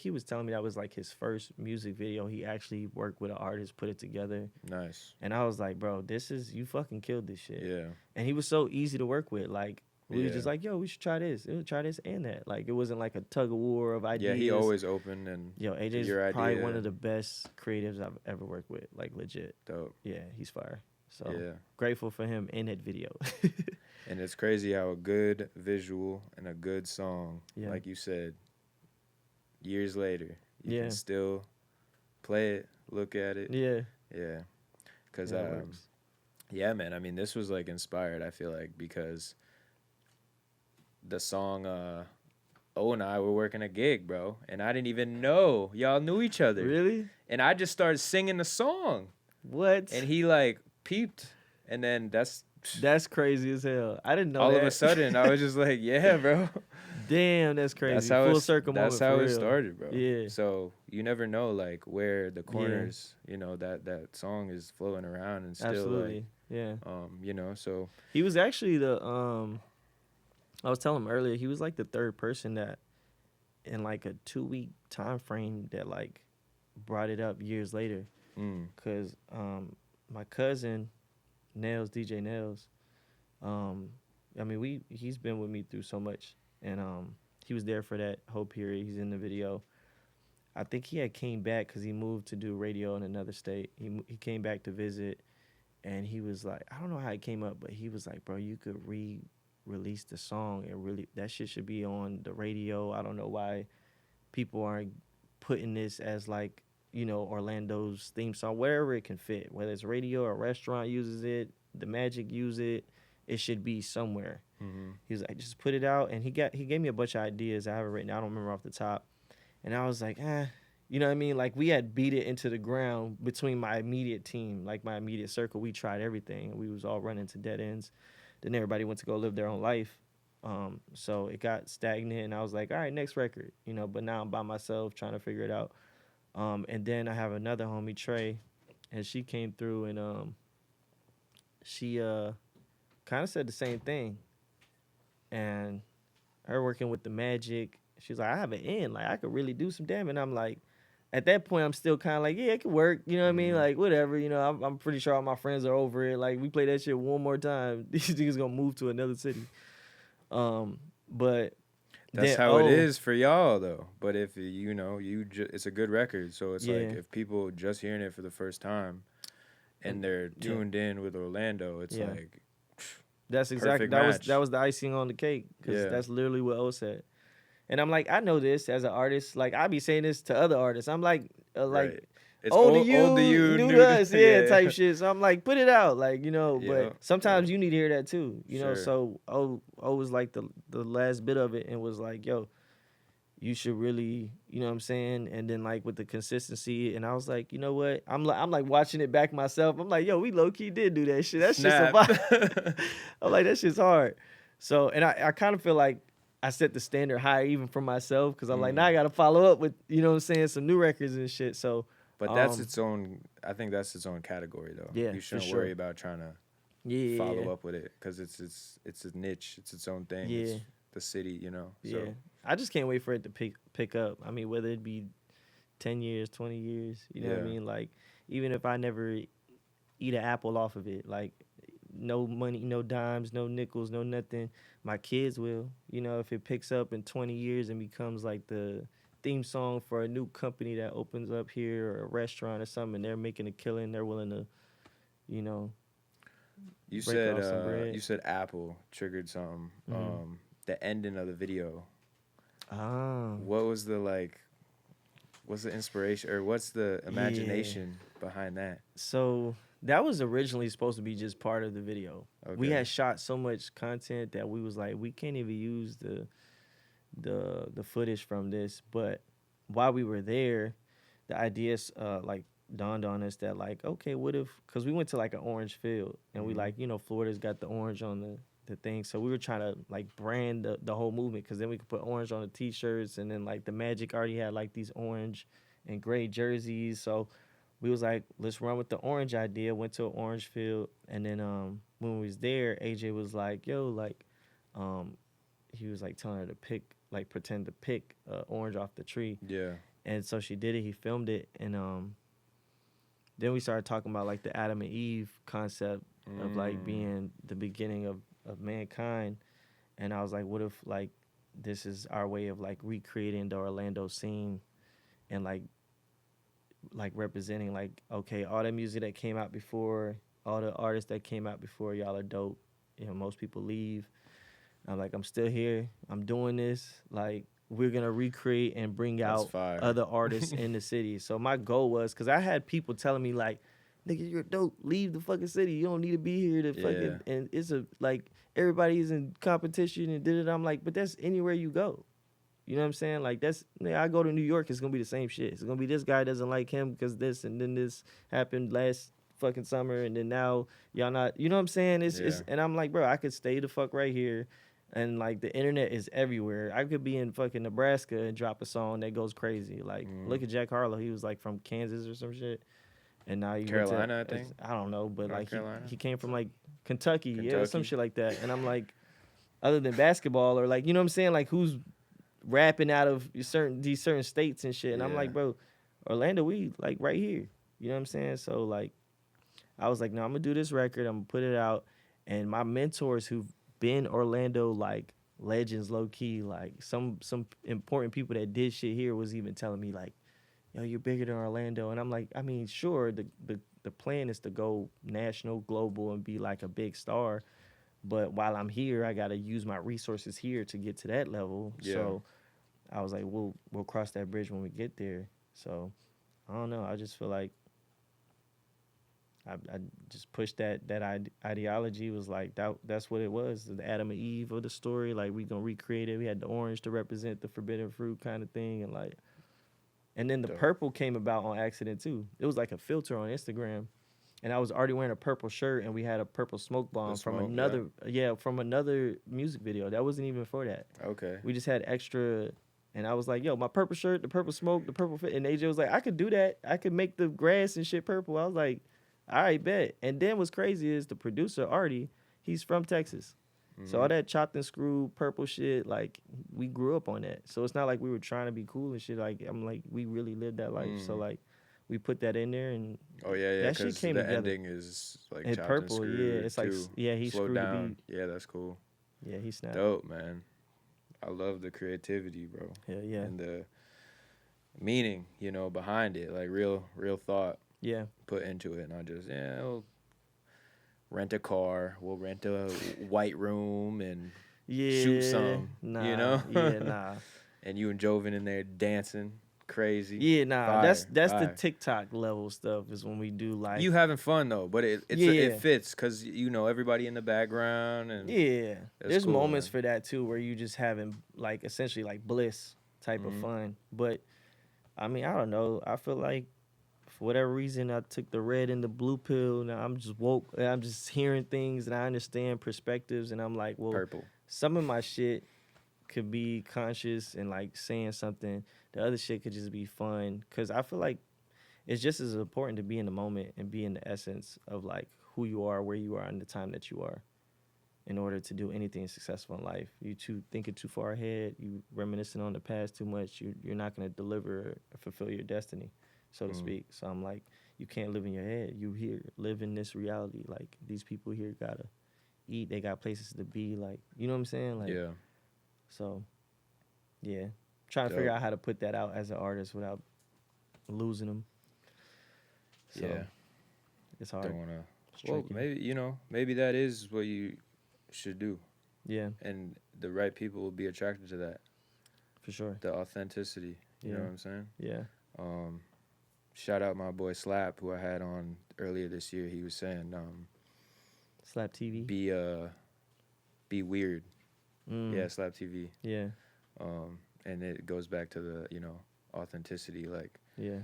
he was telling me that was like his first music video. He actually worked with an artist, put it together, Nice. and I was like, bro, you fucking killed this shit. Yeah. And he was so easy to work with. Like we was Yeah. just like, yo, we should try this. Try this and that. Like it wasn't like a tug of war of ideas. Yeah, he always open and Yo, AJ's your probably idea. one of the best creatives I've ever worked with. Like legit. dope. Yeah, he's fire. So Yeah. grateful for him in that video. And it's crazy how a good visual and a good song, Yeah. like you said, years later, you Yeah. can still play it, look at it. Yeah. Yeah. Because, Yeah, it works. yeah, man, I mean, this was like inspired, I feel like, because the song, O and I were working a gig, bro, and I didn't even know y'all knew each other. Really? And I just started singing the song, What? and he like peeped, and then that's Crazy as hell. I didn't know all that. of a sudden I was just like, yeah, bro. Damn, that's crazy. That's how Full it, circle that's moment. how for it real. started, bro. Yeah. So you never know like where the corners, you know, that song is flowing around and still Absolutely. Yeah. like, you know, so He was actually the I was telling him earlier, he was like the third person that in like a 2-week time frame that like brought it up years later. Cause my cousin Nails, DJ Nails, I mean he's been with me through so much, and he was there for that whole period. He's in the video. I think he had came back because he moved to do radio in another state. He came back to visit, and he was like, I don't know how it came up, but he was like, bro, you could release the song and really that shit should be on the radio. I don't know why people aren't putting this as like, you know, Orlando's theme song, wherever it can fit, whether it's radio or a restaurant uses it, the Magic use it, it should be somewhere. He was like, just put it out, and he gave me a bunch of ideas. I have it written. I don't remember off the top, and I was like, you know what I mean? Like we had beat it into the ground between my immediate team, like my immediate circle. We tried everything, and we was all running to dead ends. Then everybody went to go live their own life. So it got stagnant, and I was like, all right, next record, you know. But now I'm by myself trying to figure it out. And then I have another homie, Trey, and she came through, and she kind of said the same thing. And her working with the Magic, she's like, I have an end, like I could really do some damn. And I'm like, at that point, I'm still kind of like, yeah, it could work. You know what I mean? Mhm. Like, whatever. You know, I'm pretty sure all my friends are over it. Like, we play that shit one more time, these niggas gonna move to another city. But That's then, how it is for y'all though. But if you know, it's a good record. So it's like yeah, if people just hearing it for the first time and and they're yeah, tuned in with Orlando, it's yeah. like That's exactly perfect that match. was the icing on the cake because Yeah. that's literally what O said. And I'm like, I know this as an artist. Like, I be saying this to other artists. I'm like Right. It's old to old to you, you, new to new to us, yeah, type yeah. shit. So I'm like, put it out, like, you know. But Yeah. Yeah. sometimes you need to hear that too, you know. Sure. So O was like the last bit of it and was like, yo, you should really, you know what I'm saying? And then like with the consistency, and I was like, you know what? I'm like watching it back myself. I'm like, yo, we low key did do that shit. That's just a Snap. vibe. I'm like, that shit's hard. So, and I kind of feel like I set the standard higher even for myself because I'm like, now Mm. I got to follow up with, you know what I'm saying, some new records and shit. So, But that's its own. I think that's its own category, though. yeah, You for shouldn't sure. worry about trying to Yeah, follow up with it because it's a niche. It's its own thing. yeah, It's the city, you know. yeah. So I just can't wait for it to pick up. I mean, whether it be 10 years, 20 years, you know what I yeah, mean? Like, even if I never eat an apple off of it, like, no money, no dimes, no nickels, no nothing. My kids will, you know, if it picks up in 20 years and becomes like the theme song for a new company that opens up here or a restaurant or something, and they're making a killing, they're willing to, you know, break off some bread. you said Apple triggered something. Mm-hmm. The ending of the video. Ah, What was the like? What's the inspiration or what's the yeah. imagination behind that? So that was originally supposed to be just part of the video. We Okay. had shot so much content that we was like, we can't even use the footage from this. But while we were there, the ideas like dawned on us that like, okay, what if? Because we went to like an orange field, and we Mhm. like, you know, Florida's got the orange on the thing, so we were trying to like brand the whole movement because then we could put orange on the t-shirts, and then like the Magic already had like these orange and gray jerseys, so we was like, let's run with the orange idea. Went to an orange field, and then when we was there, AJ was like, yo, like, um, he was like telling her to pick, like pretend to pick orange off the tree, Yeah. and so she did it. He filmed it, and then we started talking about like the Adam and Eve concept of like Mm. being the beginning of mankind, and I was like, what if like this is our way of like recreating the Orlando scene and like representing like, okay, all the music that came out before, all the artists that came out before, y'all are dope. You know, most people leave. I'm like, I'm still here. I'm doing this. Like, we're gonna recreate and bring That's out fire. other artists in the city. So my goal was, cause I had people telling me like, nigga, you're dope. Leave the fucking city. You don't need to be here to Yeah. fucking. And it's a like everybody's in competition and did it. I'm like, but that's anywhere you go. You know what I'm saying? Like that's, I go to New York, it's gonna be the same shit. It's gonna be this guy doesn't like him because this, and then this happened last fucking summer, and then now y'all not. You know what I'm saying? Yeah. And I'm like, bro, I could stay the fuck right here, and like the internet is everywhere. I could be in fucking Nebraska and drop a song that goes crazy. Like Mm. look at Jack Harlow, he was like from Kansas or some shit, and now you went to Carolina, I think. I don't know, but North like Carolina. he came from like Kentucky, yeah, some Kentucky. shit like that, and I'm like, other than basketball or like, you know what I'm saying, like who's rapping out of these certain states and shit. And I'm Yeah. like, bro, Orlando, we like right here. You know what I'm saying? So like I was like, no, I'm gonna do this record, I'm gonna put it out. And my mentors who've been Orlando like legends low key, like some important people that did shit here was even telling me like, yo, you're bigger than Orlando. And I'm like, I mean, sure, the plan is to go national, global, and be like a big star. But while I'm here, I gotta use my resources here to get to that level. Yeah. So I was like, we'll cross that bridge when we get there. So I don't know. I just feel like I just pushed that ideology. Was like that's what it was, the Adam and Eve of the story. Like we gonna recreate it. We had the orange to represent the forbidden fruit kind of thing, and then the Dope. purple came about on accident too. It was like a filter on Instagram, and I was already wearing a purple shirt, and we had a purple smoke The bomb from smoke. Yeah. another music video that wasn't even for that. Okay. We just had extra, and I was like, yo, my purple shirt, the purple smoke, the purple fit. And AJ was like, I could do that. I could make the grass and shit purple. I was like, all right, bet. And then what's crazy is the producer, Artie, he's from Texas. So all that chopped and screwed purple shit, like we grew up on that. So it's not like we were trying to be cool and shit. Like I'm like we really lived that life. So like we put that in there and Oh yeah, that shit because came the together. ending is like And chopped and purple, yeah, screwed it's like too. yeah, he Slowed screwed the down. beat. Yeah, that's cool. Yeah, he snapped. Dope, man. I love the creativity, bro. Hell yeah, And the meaning, behind it, like real thought yeah, put into it, not just we'll rent a car, we'll rent a white room and shoot yeah. some, Nah, yeah, nah. and you and Joven in there dancing crazy. Yeah, nah. Fire, That's the fire. TikTok level stuff is when we do like You having fun though, but it Yeah. fits because everybody in the background and yeah. that's There's cool, moments man. for that too where you just having like essentially like bliss type of fun. But I mean, I don't know. I feel like for whatever reason I took the red and the blue pill. Now I'm just woke. I'm just hearing things and I understand perspectives and I'm like, well, Purple. some of my shit could be conscious and like saying something. The other shit could just be fun because I feel like it's just as important to be in the moment and be in the essence of like who you are, where you are, and the time that you are, in order to do anything successful in life. You too thinking too far ahead. You reminiscing on the past too much. You're not gonna deliver or fulfill your destiny, so to speak. So I'm like, you can't live in your head. You here, live in this reality. Like these people here gotta eat. They got places to be. Like you know what I'm saying? Like Yeah. so. Yeah, trying to figure out how to put that out as an artist without losing them. So, Yeah. it's hard. Don't want to. It's Well, tricky. maybe that is what you should do, Yeah, and the right people will be attracted to that. for sure. The authenticity. You know what I'm saying? Yeah. Shout out my boy Slap, who I had on earlier this year. He was saying, Slap TV. be weird. Mm. Yeah, Slap TV. Yeah. And it goes back to the authenticity. Like Yeah.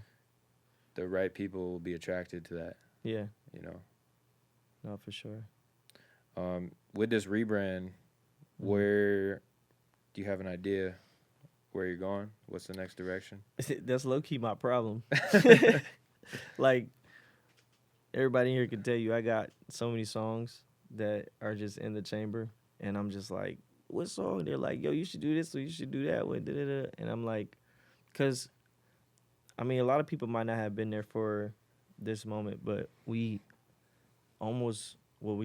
the right people will be attracted to that. Yeah. You know. No, for sure. With this rebrand, where do you have an idea where you're going? What's the next direction? That's low key my problem. Like everybody here can tell you, I got so many songs that are just in the chamber, and I'm just like, what song? They're like, yo, you should do this or you should do that. And I'm like, cause I mean, a lot of people might not have been there for this moment, but we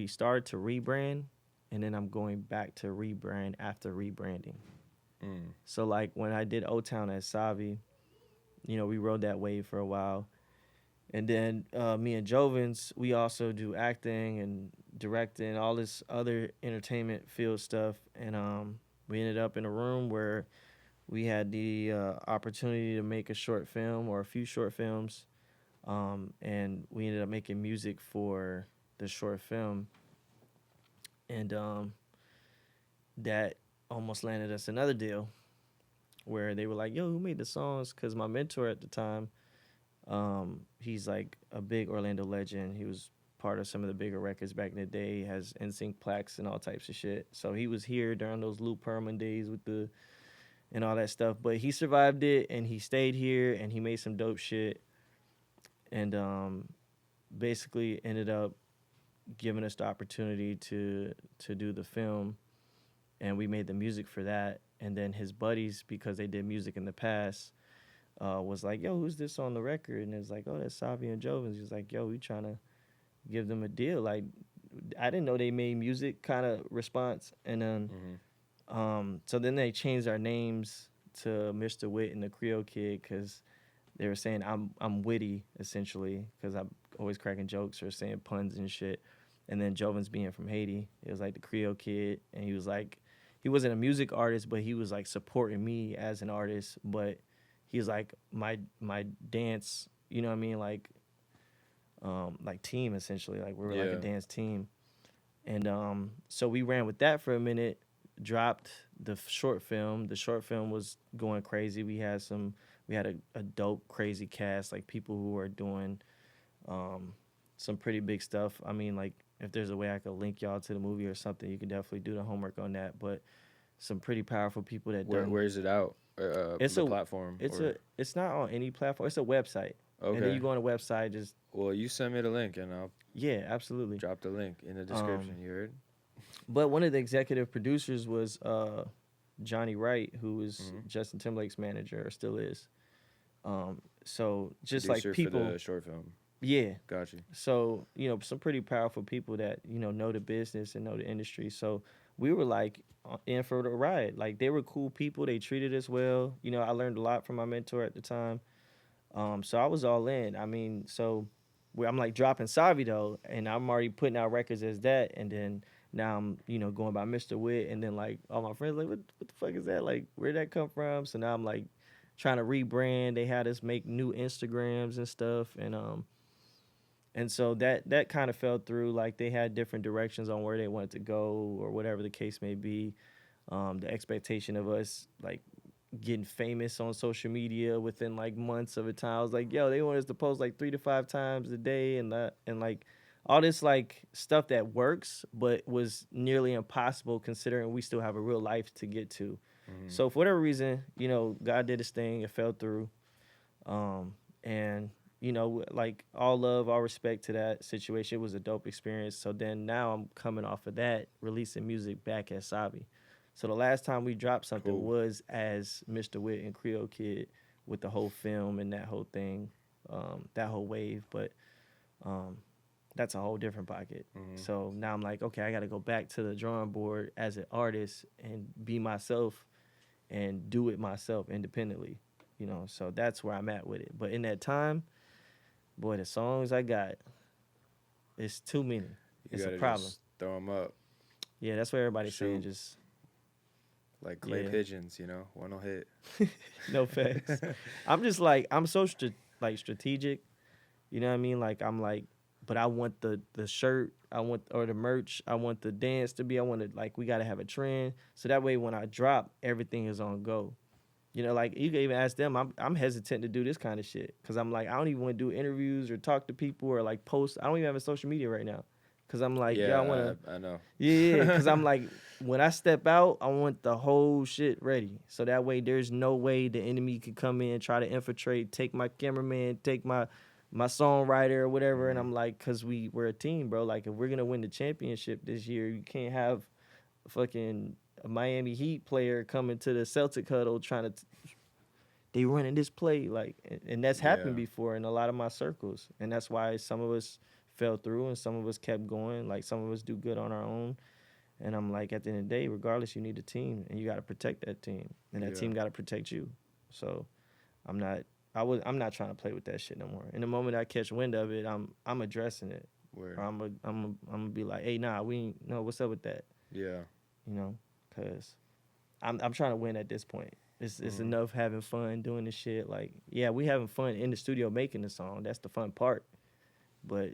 started to rebrand, and then I'm going back to rebrand after rebranding. So like when I did O Town at Savi, we rode that wave for a while. And then me and Jovens, we also do acting and directing, all this other entertainment field stuff. And we ended up in a room where we had the opportunity to make a short film or a few short films. And we ended up making music for the short film. And that almost landed us another deal where they were like, yo, who made the songs? Because my mentor at the time, he's like a big Orlando legend. He was part of some of the bigger records back in the day. He has NSYNC plaques and all types of shit. So he was here during those Lou Pearlman days and all that stuff. But he survived it and he stayed here and he made some dope shit. And basically ended up giving us the opportunity to do the film. And we made the music for that. And then his buddies, because they did music in the past, was like, yo, who's this on the record? And it's like, oh, that's Savi and Jovens. He was like, yo, we trying to give them a deal. Like, I didn't know they made music kind of response. And then, so then they changed our names to Mr. Wit and the Creole Kid because they were saying I'm witty, essentially, because I'm always cracking jokes or saying puns and shit. And then Jovens being from Haiti, it was like the Creole Kid. And he was like, he wasn't a music artist, but he was like supporting me as an artist. But he's like my dance, you know what I mean? Like team, essentially. Like we were like a dance team. And so we ran with that for a minute, dropped the short film. The short film was going crazy. We had a dope, crazy cast, like people who were doing some pretty big stuff. I mean, like, if there's a way I could link y'all to the movie or something, you could definitely do the homework on that. But some pretty powerful people that Where is it out? It's the a platform. It's not on any platform. It's a website. Okay. And then you go on the website, just Well, you send me the link and I'll absolutely. drop the link in the description. You heard? But one of the executive producers was Johnny Wright, who was Mhm. Justin Timberlake's manager, or still is. So just like Producer for people, the short film. yeah. Got you. So some pretty powerful people that know the business and know the industry. So we were like in for the ride. Like they were cool people. They treated us well. I learned a lot from my mentor at the time. So I was all in. I mean, so where I'm like dropping Savi though, and I'm already putting out records as that, and then now I'm going by Mr. Wit, and then like all my friends like, what the fuck is that? Like where'd that come from? So now I'm like trying to rebrand. They had us make new Instagrams and stuff, and so that kind of fell through. Like they had different directions on where they wanted to go or whatever the case may be. The expectation of us like getting famous on social media within like months of a time. I was like, yo, they want us to post like 3 to 5 times a day and like all this like stuff that works, but was nearly impossible considering we still have a real life to get to. Mhm. So for whatever reason, God did his thing. It fell through. And like all love, all respect to that situation. It was a dope experience. So then now I'm coming off of that, releasing music back at Savi. So the last time we dropped something Cool. was as Mr. Wit and Creole Kid with the whole film and that whole thing, that whole wave. But um, that's a whole different pocket. Mhm. So now I'm like, okay, I got to go back to the drawing board as an artist and be myself and do it myself independently. So that's where I'm at with it. But in that time, boy, the songs I got, it's too many. You It's a gotta problem. just throw them up Yeah, that's what everybody's saying. Shoot. Just like clay Yeah. pigeons. One will hit. no facts. I'm just like I'm so strategic. You know what I mean? Like I'm like, but I want the shirt, or the merch, I want the dance to be. I want to like we got to have a trend, so that way when I drop, everything is on go. Like you can even ask them. I'm hesitant to do this kind of shit because I'm like I don't even want to do interviews or talk to people or like post. I don't even have a social media right now because I'm like I want to. I know. Yeah, because I'm like, when I step out, I want the whole shit ready. So that way, there's no way the enemy could come in, try to infiltrate, take my cameraman, take my songwriter or whatever. And I'm like, because we're a team, bro. Like, if we're going to win the championship this year, you can't have fucking a Miami Heat player coming to the Celtic huddle trying to, they running this play. Like, and that's happened Yeah. before in a lot of my circles. And that's why some of us fell through and some of us kept going. Like, some of us do good on our own. And I'm like, at the end of the day, regardless, you need a team, and you got to protect that team, and that Yeah. team got to protect you. So, I'm not, I'm not trying to play with that shit no more. In the moment I catch wind of it, I'm addressing it. Word. Or I'm gonna be like, hey, nah, we ain't, no, what's up with that? Yeah. Cause I'm trying to win at this point. It's Mhm. enough having fun doing this shit. Like, yeah, we having fun in the studio making the song. That's the fun part. But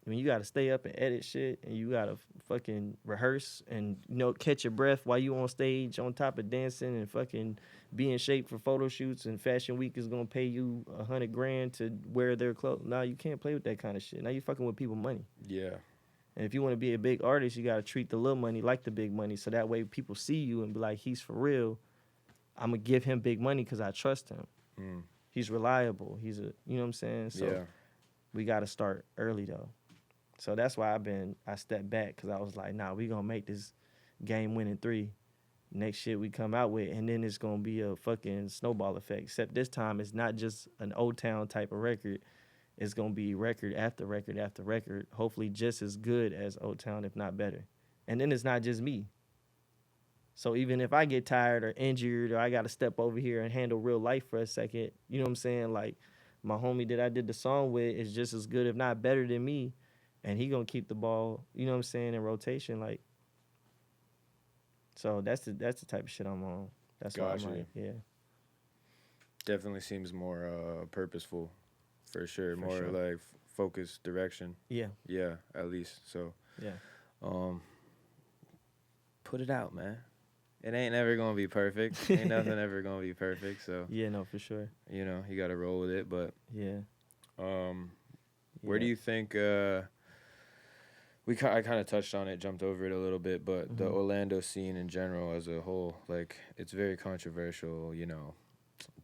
when you gotta stay up and edit shit, and you gotta fucking rehearse and catch your breath while you on stage, on top of dancing and fucking be in shape for photo shoots, and Fashion Week is gonna pay you $100,000 to wear their clothes. Nah, you can't play with that kind of shit. Now you fucking with people money. Yeah. And if you want to be a big artist, you gotta treat the little money like the big money, so that way people see you and be like, he's for real. I'm gonna give him big money because I trust him. Mm. He's reliable. He's you know what I'm saying? So Yeah. we gotta start early though. So that's why I stepped back because I was like, nah, we gonna make this game winning 3. Next shit we come out with, and then it's gonna be a fucking snowball effect. Except this time it's not just an old town type of record. It's gonna be record after record after record, hopefully just as good as Old Town, if not better. And then it's not just me. So even if I get tired or injured or I gotta step over here and handle real life for a second, you know what I'm saying? Like my homie that I did the song with is just as good, if not better than me. And he gonna keep the ball, you know what I'm saying, in rotation. Like, so that's the type of shit I'm on. That's why I'm Gotcha. like, yeah. Definitely seems more purposeful, for sure. For More sure. like focused direction. Yeah. Yeah, at least. So, Yeah. put it out, man. It ain't never gonna be perfect. Ain't nothing ever gonna be perfect. So, Yeah, no, for sure. you gotta roll with it. But, Yeah. where do Yeah. you think? I kind of touched on it, jumped over it a little bit, but the Mhm. Orlando scene in general as a whole, like, it's very controversial.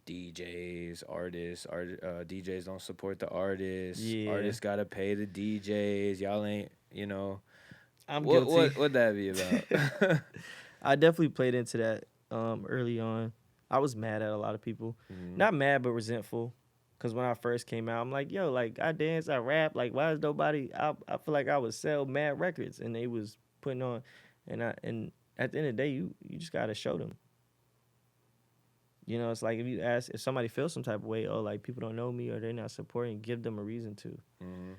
DJs, artists, DJs don't support the artists. Yeah. Artists gotta pay the DJs. Y'all ain't, I'm What guilty. what that be about? I definitely played into that early on. I was mad at a lot of people. Mhm. Not mad, but resentful. Cause when I first came out, I'm like, yo, like I dance, I rap. Like, why is nobody? I feel like I would sell mad records, and they was putting on, and at the end of the day, you just gotta show them. You know, it's like if you ask if somebody feels some type of way, oh, like people don't know me or they're not supporting, give them a reason to. Mhm.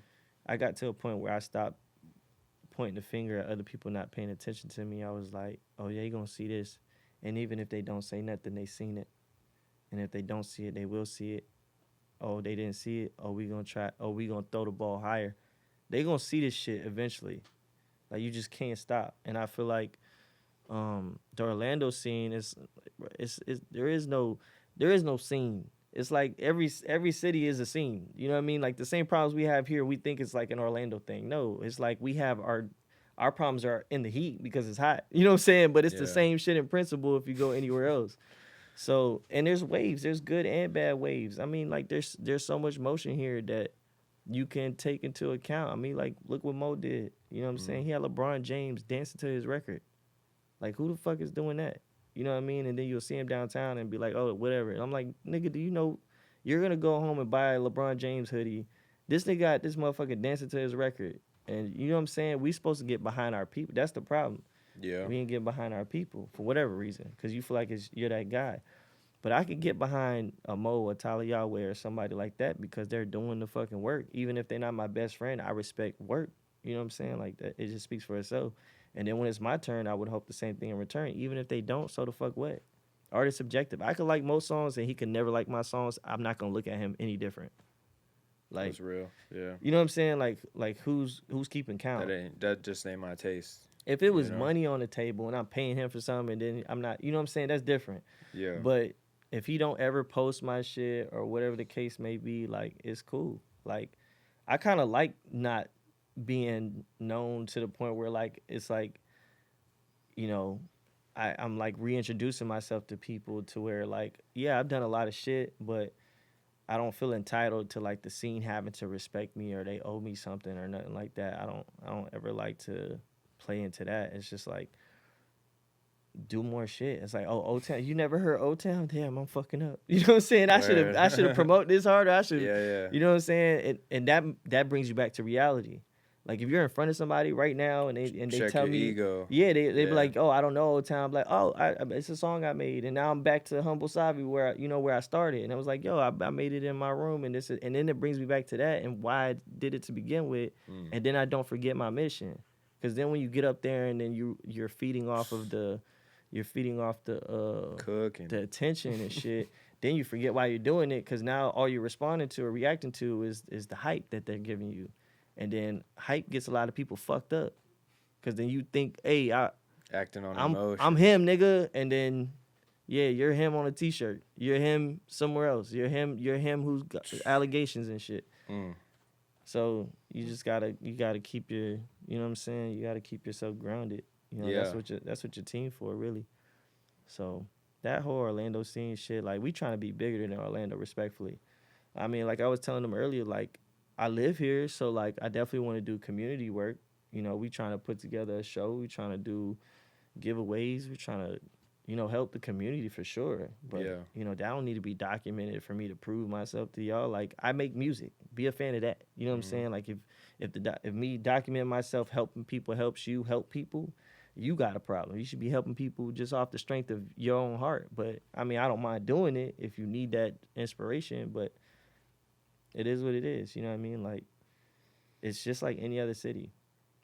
I got to a point where I stopped pointing the finger at other people not paying attention to me. I was like, oh yeah, you gonna see this, and even if they don't say nothing, they seen it, and if they don't see it, they will see it. Oh, they didn't see it. Oh, we gonna try. Oh, we gonna throw the ball higher. They gonna see this shit eventually. Like you just can't stop. And I feel like the Orlando scene is there is no scene. It's like every city is a scene. You know what I mean? Like the same problems we have here, we think it's like an Orlando thing. No, it's like we have our problems are in the heat because it's hot. You know what I'm saying? But it's the Yeah. same shit in principle if you go anywhere else. So and there's waves. There's good and bad waves. I mean, like there's so much motion here that you can take into account. I mean, like look what Mo did. You know what I'm saying? Mhm. He had LeBron James dancing to his record. Like, who the fuck is doing that? You know what I mean? And then you'll see him downtown and be like, oh, whatever. And I'm like, nigga, do you know you're gonna go home and buy a LeBron James hoodie? This nigga got this motherfucker dancing to his record. And you know what I'm saying? We supposed to get behind our people. That's the problem. Yeah. We ain't get behind our people for whatever reason. Cause you feel like you're that guy. But I could get behind a Mo or Tyler Yahweh or somebody like that because they're doing the fucking work. Even if they're not my best friend, I respect work. You know what I'm saying? Like that, it just speaks for itself. And then when it's my turn, I would hope the same thing in return. Even if they don't, so the fuck what? Art is subjective. I could like most songs and he could never like my songs. I'm not gonna look at him any different. Like, That's real. Yeah. you know what I'm saying? Like who's keeping count? That just ain't my taste. If it You was know? money on the table and I'm paying him for something and then I'm not, you know what I'm saying? That's different. Yeah. But if he don't ever post my shit or whatever the case may be, like it's cool. Like I kind of like not being known to the point where like it's like you know I'm like reintroducing myself to people to where like yeah I've done a lot of shit, but I don't feel entitled to like the scene having to respect me or they owe me something or nothing like that. I don't ever like to play into that. It's just like do more shit. It's like, oh, O Town. You never heard O Town? Damn, I'm fucking up. You know what I'm saying? I should have Word. promoted this harder. I should, Yeah, yeah. you know what I'm saying? And that brings you back to reality. Like if you're in front of somebody right now and they Check tell your me, ego. yeah, they be Yeah. like, oh, I don't know O Town. I'm like, oh, it's a song I made, and now I'm back to Humble Savi where I started, and I was like, yo, I made it in my room, and then it brings me back to that and why I did it to begin with, Mm. and then I don't forget my mission, because then when you get up there and then you're feeding off of you're feeding off Cooking. the attention and shit. Then you forget why you're doing it because now all you're responding to or reacting to is the hype that they're giving you, and then hype gets a lot of people fucked up because then you think, hey, Acting on I'm emotion. him, nigga, and then yeah, you're him on a t-shirt. You're him somewhere else. You're him who's got allegations and shit. Mm. So you gotta keep your, you know what I'm saying? You gotta keep yourself grounded. You know, Yeah. that's what your team for, really. So that whole Orlando scene shit, like we trying to be bigger than Orlando, respectfully. I mean, like I was telling them earlier, like I live here, so like I definitely want to do community work. You know, we trying to put together a show. We trying to do giveaways. We trying to, help the community for sure. But Yeah. that don't need to be documented for me to prove myself to y'all. Like I make music. Be a fan of that. You know what I'm saying? Like if me documenting myself helping people helps you help people, you got a problem. You should be helping people just off the strength of your own heart. But I mean, I don't mind doing it if you need that inspiration. But it is what it is. You know what I mean? Like it's just like any other city.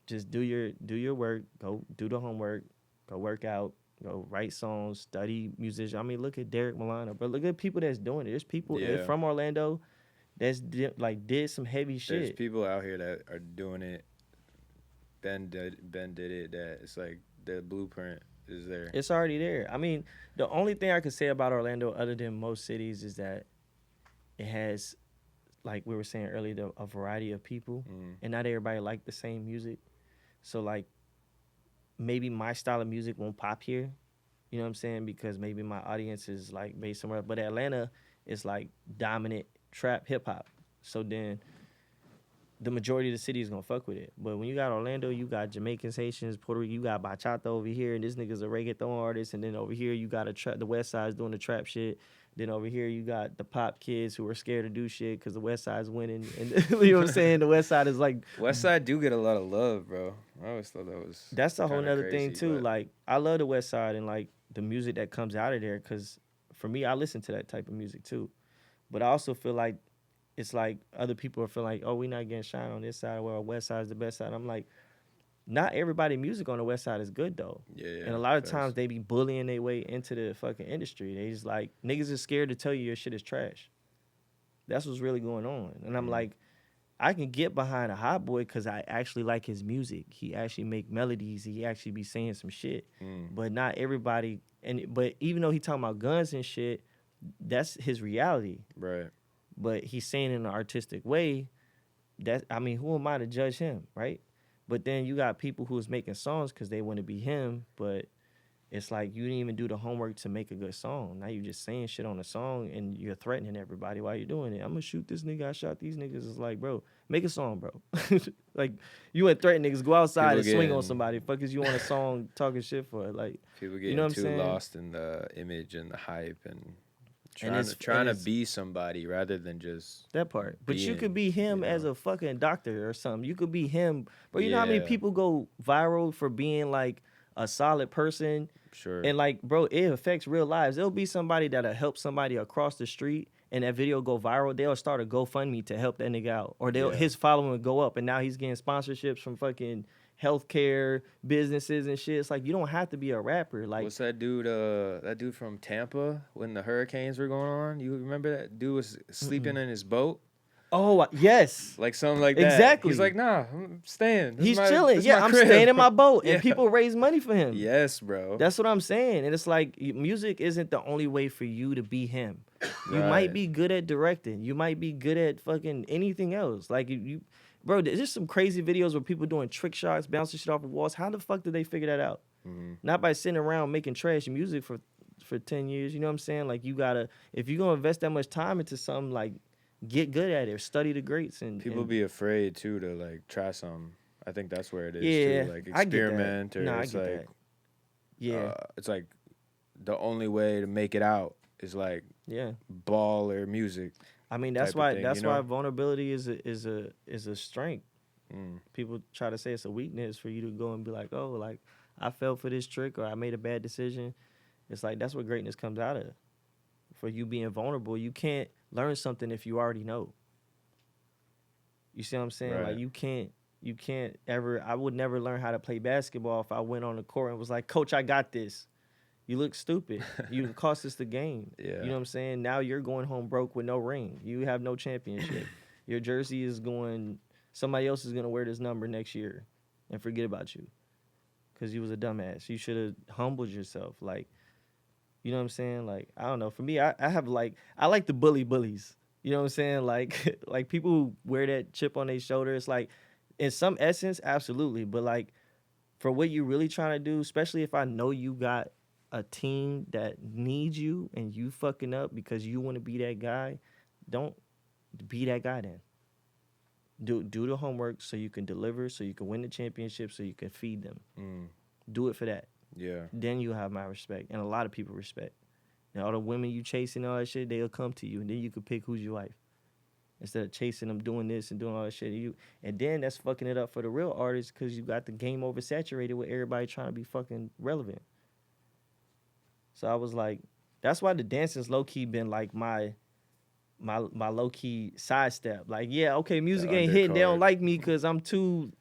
Just do your work. Go do the homework. Go work out. Go write songs. Study musician. I mean, look at Derek Milano, but look at people that's doing it. There's people Yeah. from Orlando that's did some heavy There's shit. people out here that are doing it. Ben did it. That it's like the blueprint is there. It's already there. I mean, the only thing I could say about Orlando, other than most cities, is that it has, like we were saying earlier, a variety of people, and not everybody like the same music. So like, maybe my style of music won't pop here. You know what I'm saying? Because maybe my audience is like based somewhere. But Atlanta is like dominant trap hip hop. So then the majority of the city is gonna fuck with it. But when you got Orlando, you got Jamaicans, Haitians, Puerto Rico, you got bachata over here, and this nigga's a reggaeton artist, and then over here you got the West Side's doing the trap shit. Then over here you got the pop kids who are scared to do shit because the West Side's winning, and you know what I'm saying. The West Side is like West Side do get a lot of love, bro. I always thought that was that's a whole kinda nother thing crazy, too. but- Like I love the West Side and like the music that comes out of there because for me, I listen to that type of music too. But I also feel like it's like other people are feeling like, oh, we not getting shine on this side, well, West Side is the best side. I'm like, not everybody music on the West Side is good though. Yeah, yeah. And a lot of facts. times they be bullying their way into the fucking industry. They just like niggas is scared to tell you your shit is trash. That's what's really going on. And I'm like, I can get behind a hot boy because I actually like his music. He actually make melodies. He actually be saying some shit. But not everybody. But even though he talking about guns and shit, that's his reality. Right. But he's saying it in an artistic way. That I mean, who am I to judge him, right? But then you got people who's making songs because they want to be him, but it's like you didn't even do the homework to make a good song. Now you just saying shit on a song and you're threatening everybody while you're doing it. I'm gonna shoot this nigga. I shot these niggas. It's like, bro, make a song, bro. Like you ain't threaten niggas. Go outside People and swing on getting- somebody. Fuck is you on a song talking shit for? Like People getting know what I'm too saying? lost in the image and the hype and trying it's- to trying and to it's- be somebody rather than just that part. But you being, could be him you as know? a fucking doctor or something. You could be him. But you know how many Yeah. people go viral for being like a solid person? sure. And like, bro, it affects real lives. There'll be somebody that'll help somebody across the street and that video go viral. They'll start a GoFundMe to help that nigga out. Or Yeah. his following will go up and now he's getting sponsorships from fucking healthcare businesses and shit. It's like you don't have to be a rapper. Like What's that dude? That dude from Tampa when the hurricanes were going on. You remember that dude was sleeping in his boat, oh yes. like something like that. Exactly. He's like, nah, I'm staying. This He's is my- chilling. this is Yeah, my I'm crib." staying in my boat and Yeah. people raise money for him. Yes, bro. That's what I'm saying. And it's like music isn't the only way for you to be him. You Right. might be good at directing. You might be good at fucking anything else. Like bro, there's just some crazy videos where people doing trick shots, bouncing shit off of walls. How the fuck did they figure that out? Not by sitting around making trash music for 10 years. You know what I'm saying? Like you gotta, if you're gonna invest that much time into something, like get good at it or study the greats and People and, be afraid too to like try some. I think that's where it is yeah, too. Like I get that. experiment or Nah, I it's get like that. Yeah, it's like the only way to make it out is like yeah. ball or music. I mean, that's type of why thing, that's you why know? vulnerability is a strength. Mm. People try to say it's a weakness for you to go and be like, oh, like I fell for this trick or I made a bad decision. It's like that's what greatness comes out of. For you being vulnerable, you can't learn something if you already know. You see what I'm saying? Right. Like you can't ever. I would never learn how to play basketball if I went on the court and was like, Coach, I got this. You look stupid. You cost us the game. Yeah. You know what I'm saying? Now you're going home broke with no ring. You have no championship. Your jersey is going. Somebody else is gonna wear this number next year, and forget about you, because you was a dumbass. You should have humbled yourself. Like, you know what I'm saying? Like, I don't know. For me, I have like I like the bullies. You know what I'm saying? Like like people who wear that chip on their shoulder. It's like, in some essence, absolutely. But like, for what you really trying to do, especially if I know you got a team that needs you and you fucking up because you want to be that guy, don't be that guy then. Do the homework so you can deliver, so you can win the championship, so you can feed them. Do it for that. Yeah. Then you have my respect and a lot of people respect. And all the women you chasing, all that shit, they'll come to you, and then you can pick who's your wife instead of chasing them, doing this and doing all that shit. And then that's fucking it up for the real artists because you got the game oversaturated with everybody trying to be fucking relevant. So I was like, that's why the dancing's low key been like my low key sidestep. Like, yeah, okay, music ain't hitting. They don't undercard. like me because I'm too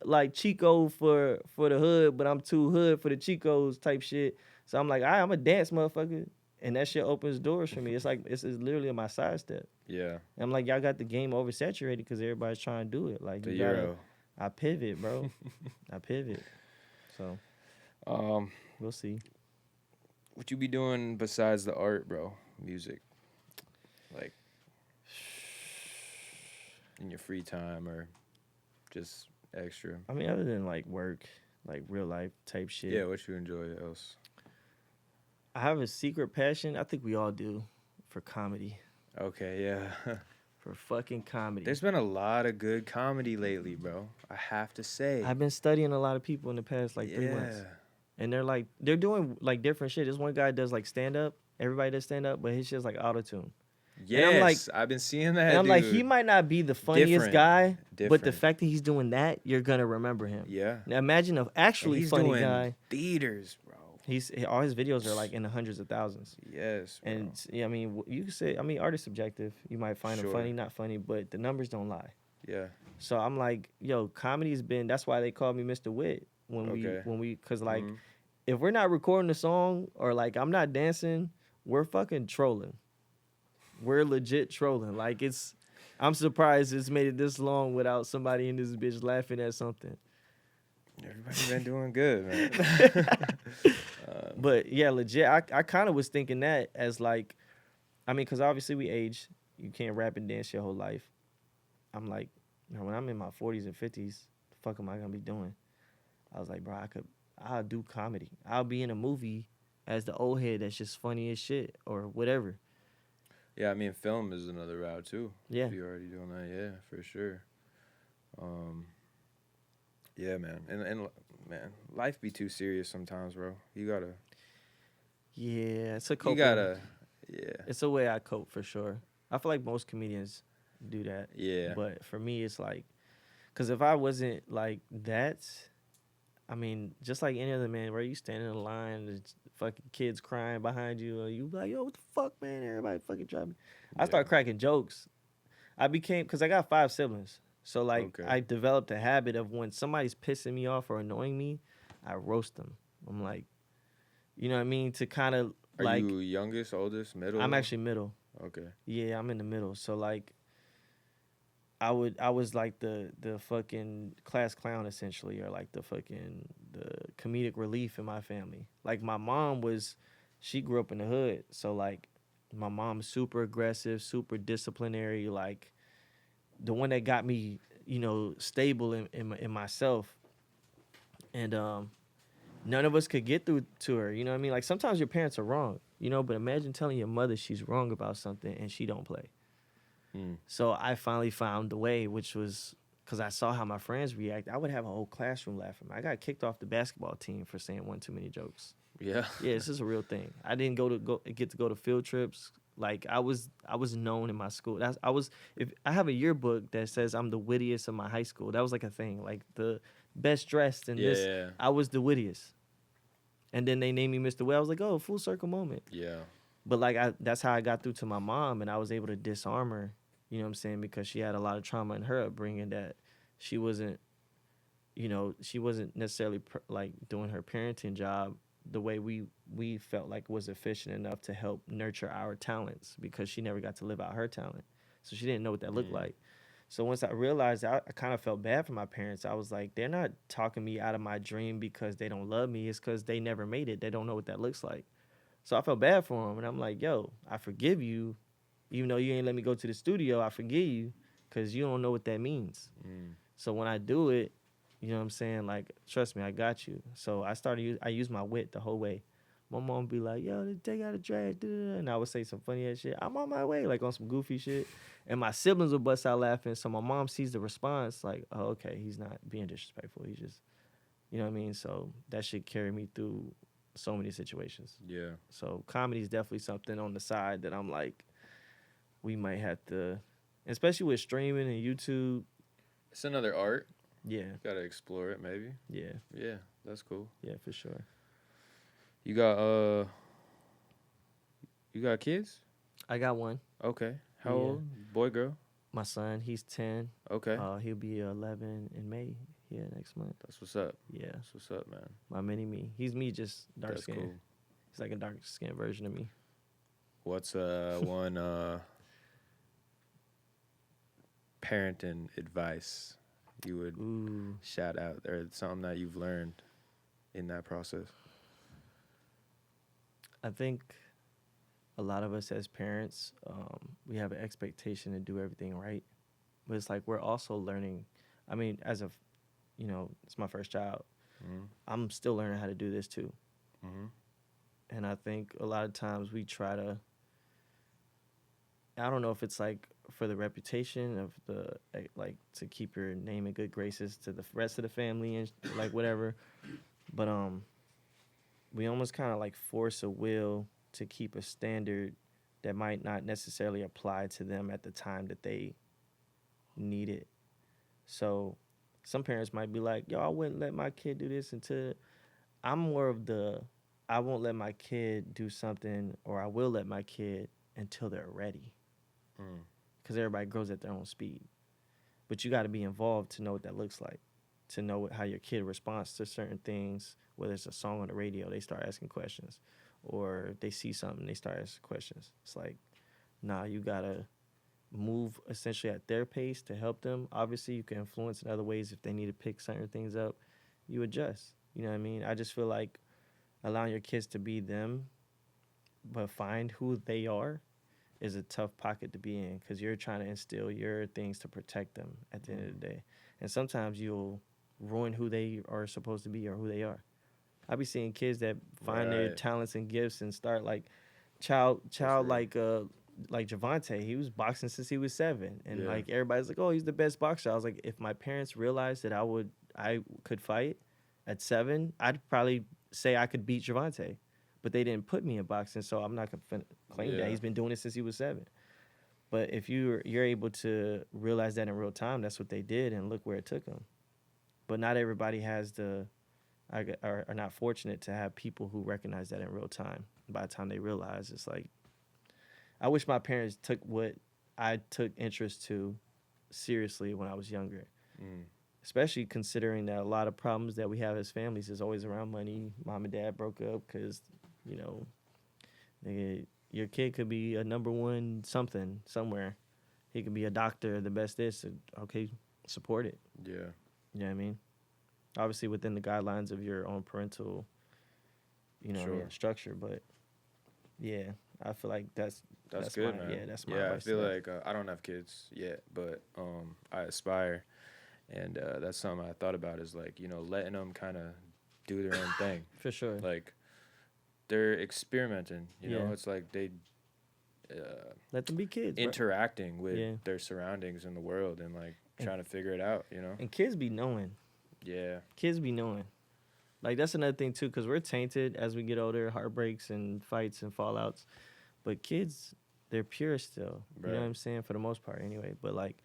like Chico for the hood, but I'm too hood for the Chicos type shit. So I'm like, I'm a dance motherfucker, and that shit opens doors for me. It's like it's literally my sidestep. Yeah. And I'm like, y'all got the game oversaturated because everybody's trying to do it. Like, The you gotta, Euro. I pivot, bro. I pivot. So we'll see. What you be doing besides the art, bro? Music. Like in your free time or just extra? I mean, other than like work, like real life type shit. Yeah, what you enjoy else? I have a secret passion. I think we all do for comedy. Okay, yeah. for fucking comedy. There's been a lot of good comedy lately, bro. I have to say. I've been studying a lot of people in the past like 3 months. And they're doing like different shit. This one guy does like stand up. Everybody does stand up, but his shit's like auto tune. Yes, I'm like, I've been seeing that. And I'm dude. like, he might not be the funniest Different. guy, but the Different. fact that he's doing that, you're gonna remember him. Yeah. Now imagine an actually he's funny doing guy. Theaters, bro. All his videos are like in the hundreds of thousands. Yes, bro. And yeah, I mean, you can say, I mean, art is subjective. You might find him funny, not funny, but the numbers don't lie. Yeah. So I'm like, yo, comedy's been. That's why they call me Mr. Wit when we, cause like, if we're not recording a song or like I'm not dancing, we're fucking trolling. We're legit trolling. Like I'm surprised it's made it this long without somebody in this bitch laughing at something. Everybody's been doing good, man. But yeah, legit. I kind of was thinking that as like, I mean, because obviously we age. You can't rap and dance your whole life. I'm like, when I'm in my 40s and 50s, the fuck am I gonna be doing? I was like, bro, I'll do comedy. I'll be in a movie as the old head that's just funny as shit or whatever. Yeah, I mean, film is another route too. Yeah, if you're already doing that. Yeah, for sure. Yeah, man, and man, life be too serious sometimes, bro. You gotta. Yeah, it's a coping. You gotta. Yeah. It's a way I cope for sure. I feel like most comedians do that. Yeah. But for me, it's like, because if I wasn't like that, I mean, just like any other man, where you stand in a line, there's fucking kids crying behind you, or you be like, yo, what the fuck, man? Everybody fucking driving. I start cracking jokes. Because I got 5 siblings. So, like, I developed a habit of when somebody's pissing me off or annoying me, I roast them. I'm like, you know what I mean? To kind of, like. Are you youngest, oldest, middle? I'm actually middle. Okay. Yeah, I'm in the middle. So, like, I was like the fucking class clown essentially, or like the comedic relief in my family. Like my mom she grew up in the hood, so like my mom's super aggressive, super disciplinary, like the one that got me, stable in myself. And none of us could get through to her, you know what I mean? Like sometimes your parents are wrong, but imagine telling your mother she's wrong about something and she don't play. So I finally found the way, which was because I saw how my friends react. I would have a whole classroom laughing. I got kicked off the basketball team for saying one too many jokes. Yeah. Yeah, this is a real thing. I didn't get to go to field trips. Like I was known in my school. If I have a yearbook that says I'm the wittiest of my high school. That was like a thing. Like the best dressed and this. Yeah. I was the wittiest. And then they named me Mr. Wit. I was like, oh, full circle moment. Yeah. But like that's how I got through to my mom, and I was able to disarm her. You know what I'm saying? Because she had a lot of trauma in her upbringing that she wasn't necessarily like doing her parenting job the way we felt like was efficient enough to help nurture our talents, because she never got to live out her talent. So she didn't know what that looked like. So once I realized, I kind of felt bad for my parents. I was like, they're not talking me out of my dream because they don't love me. It's because they never made it. They don't know what that looks like. So I felt bad for them. And I'm like, yo, I forgive you. Even though you ain't let me go to the studio, I forgive you because you don't know what that means. So when I do it, you know what I'm saying? Like, trust me, I got you. So I use my wit the whole way. My mom would be like, yo, take out the trash. And I would say some funny ass shit. I'm on my way, like on some goofy shit. And my siblings would bust out laughing. So my mom sees the response like, oh, okay, he's not being disrespectful. He's just, you know what I mean? So that should carry me through so many situations. Yeah. So comedy is definitely something on the side that I'm like, we might have to, especially with streaming and YouTube. It's another art. Yeah. Gotta explore it, maybe. Yeah. Yeah, that's cool. Yeah, for sure. You got kids? I got one. Okay. How old? Boy, girl? My son, he's 10. Okay. He'll be 11 in May. Yeah, next month. That's what's up. Yeah. That's what's up, man. My mini me. He's me, just dark That's skin. cool. He's like a dark skin version of me. What's one parenting advice you would shout out, or something that you've learned in that process? I think a lot of us as parents, we have an expectation to do everything right. But it's like we're also learning. I mean, it's my first child. I'm still learning how to do this too. And I think a lot of times we try to, I don't know if it's like for the reputation of the like to keep your name in good graces to the rest of the family and like whatever. But we almost kind of like force a will to keep a standard that might not necessarily apply to them at the time that they need it. So some parents might be like, "Yo, I wouldn't let my kid do this until." I'm more of the I won't let my kid do something, or I will let my kid until they're ready, Mm. because everybody grows at their own speed. But you got to be involved to know what that looks like, to know how your kid responds to certain things. Whether it's a song on the radio, they start asking questions, or they see something, they start asking questions. It's like, nah, you gotta move essentially at their pace to help them. Obviously, you can influence in other ways if they need to pick certain things up. You adjust. You know what I mean? I just feel like allowing your kids to be them, but find who they are, is a tough pocket to be in, because you're trying to instill your things to protect them at the end of the day. And sometimes you'll ruin who they are supposed to be or who they are. I be seeing kids that find their Right. talents and gifts and start like real. like Javante. He was boxing since he was 7, and Yeah. like everybody's like, oh, he's the best boxer. I was like, if my parents realized that I could fight at 7, I'd probably say I could beat Javante, but they didn't put me in boxing, so I'm not gonna claim that. Yeah. He's been doing it since he was 7. But if you're able to realize that in real time, that's what they did, and look where it took them. But not everybody has are not fortunate to have people who recognize that in real time. By the time they realize, it's like, I wish my parents took what I took interest to seriously when I was younger. Mm. Especially considering that a lot of problems that we have as families is always around money. Mom and dad broke up because, you know, your kid could be a number one something somewhere. He could be a doctor, the best this. Okay, support it. Yeah. You know what I mean? Obviously within the guidelines of your own parental, Sure. structure. But yeah, I feel like that's good, my, man. Yeah, that's my Yeah, I advice to feel that. like I don't have kids yet, but I aspire, and that's something I thought about is like letting them kind of do their own thing. For sure. Like they're experimenting. You know, Yeah. it's like they Let them be kids. Bro. interacting with Yeah. their surroundings in the world and like And- trying to figure it out. You know. And kids be knowing. Yeah. Kids be knowing. Like, that's another thing too, because we're tainted as we get older, heartbreaks and fights and fallouts. But kids, they're pure still. You know Right. what I'm saying? For the most part, anyway. But like,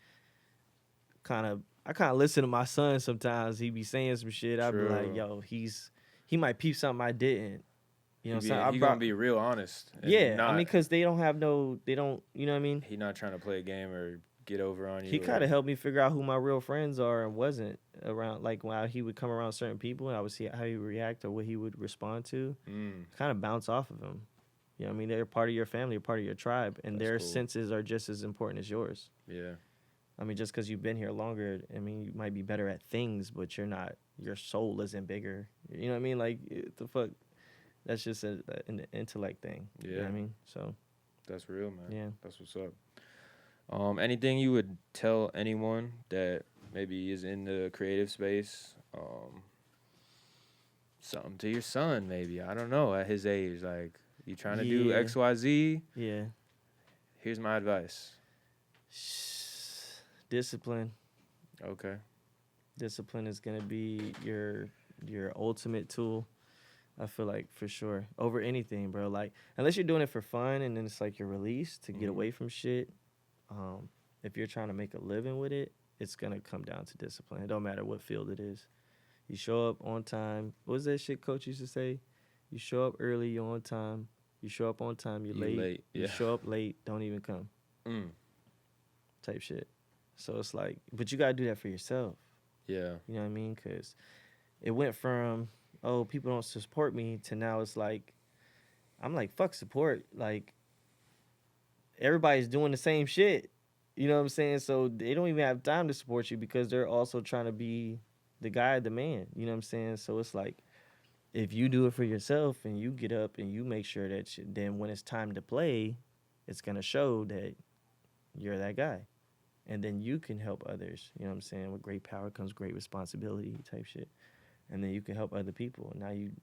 I kind of listen to my son sometimes. He be saying some shit. I be like, True. yo, he might peep something I didn't. You know, He, what I'm saying? he gonna be real honest. And Yeah, not, I mean, because they don't, you know what I mean? he not trying to play a game or get over on you. He or- kind of helped me figure out who my real friends are and wasn't around. Like, when he would come around certain people and I would see how he would react or what he would respond to, Mm, kind of bounce off of him. You know what I mean? They're part of your family, a part of your tribe, and That's their cool. senses are just as important as yours. yeah. I mean, just because you've been here longer, I mean, you might be better at things, but you're not, your soul isn't bigger. You know what I mean? Like, the fuck? That's just an intellect thing. You know what Yeah. I mean? So, That's real, man. yeah. That's what's up. Anything you would tell anyone that maybe is in the creative space? Something to your son, maybe. I don't know. At his age, like you trying to do Yeah. X, Y, Z. Yeah. Here's my advice. Discipline. Okay. Discipline is gonna be your ultimate tool. I feel like, for sure, over anything, bro. Like, unless you're doing it for fun and then it's like your release to get Mhm. away from shit. If you're trying to make a living with it, it's gonna come down to discipline. It don't matter what field it is. You show up on time. What was that shit coach used to say? You show up early, you're on time. You show up on time, you're You late. late, You yeah. show up late, don't even come. Mm. Type shit. So it's like, but you gotta do that for yourself. Yeah. You know what I mean? Because it went from, oh, people don't support me, to now it's like, I'm like, fuck support. Like, everybody's doing the same shit. You know what I'm saying? So they don't even have time to support you because they're also trying to be the guy, the man. You know what I'm saying? So it's like, if you do it for yourself and you get up and you make sure that then when it's time to play, it's going to show that you're that guy. And then you can help others. You know what I'm saying? With great power comes great responsibility type shit. And then you can help other people. And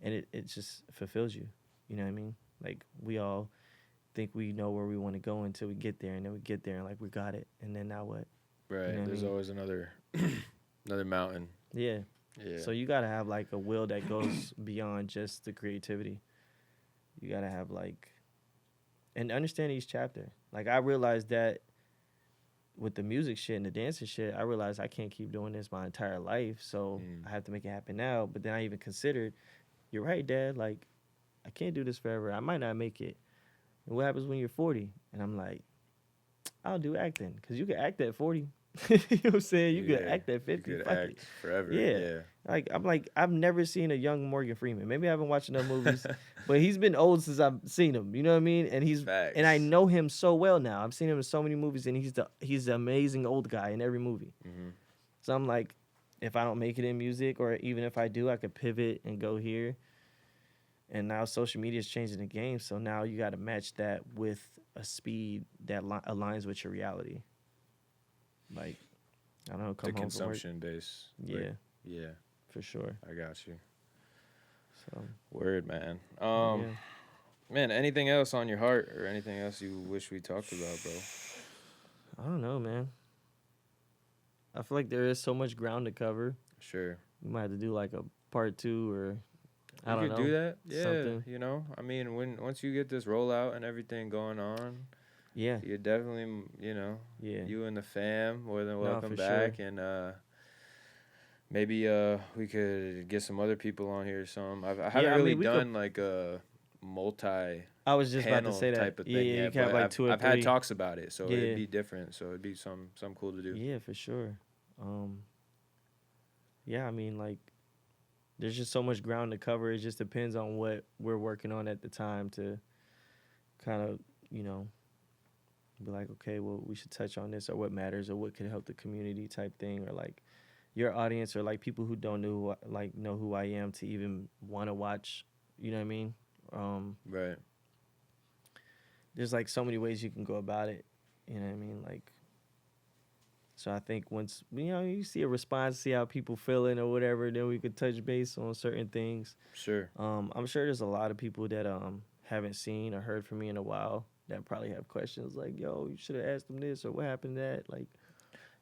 it just fulfills you. You know what I mean? Like, we all, think we know where we want to go until we get there, and then we get there and like we got it, and then now what? Right. You know what I There's mean? always another another mountain. Yeah. Yeah. So you gotta have like a will that goes beyond just the creativity. You gotta have like and understand each chapter. Like I realized that with the music shit and the dancing shit, I realized I can't keep doing this my entire life, so I have to make it happen now. But then I even considered, you're right, Dad. Like I can't do this forever. I might not make it. And what happens when you're 40? And I'm like, I'll do acting because you can act at 40. You know what I'm saying? You can act at 50. You could Fuck act it. forever. Yeah. Yeah. Like I've never seen a young Morgan Freeman. Maybe I haven't watched enough movies, but he's been old since I've seen him. You know what I mean? And Facts. and I know him so well now. I've seen him in so many movies, and he's the amazing old guy in every movie. Mm-hmm. So I'm like, if I don't make it in music, or even if I do, I could pivot and go here. And now social media is changing the game, so now you got to match that with a speed that aligns with your reality. Like, I don't know, come The home from work. consumption base. Yeah, Like, yeah. for sure. I got you. So Word, man. yeah. Man, anything else on your heart or anything else you wish we talked about, bro? I don't know, man. I feel like there is so much ground to cover. Sure. We might have to do like a part 2 or I You don't could know. do that. Yeah. something. You know, I mean, once you get this rollout and everything going on, Yeah, you're definitely, yeah. you and the fam more than No, welcome for back, and maybe we could get some other people on here. I haven't I really mean, we could- done like a multi I was just about to panel say that. type of Yeah, thing you yet, can have but like 2 or I've 3. had talks about it, so Yeah. it'd be different. So it'd be some cool to do. Yeah, for sure. Yeah, I mean, like, there's just so much ground to cover. It just depends on what we're working on at the time to kind of, be like, okay, well, we should touch on this, or what matters, or what could help the community type thing, or like your audience, or like people who don't know who I am to even want to watch. You know what I mean? Right. There's like so many ways you can go about it. You know what I mean? Like, so I think once you see a response, see how people feeling or whatever, then we could touch base on certain things. Sure. I'm sure there's a lot of people that haven't seen or heard from me in a while that probably have questions like, "Yo, you should have asked them this," or "What happened to that?" Like,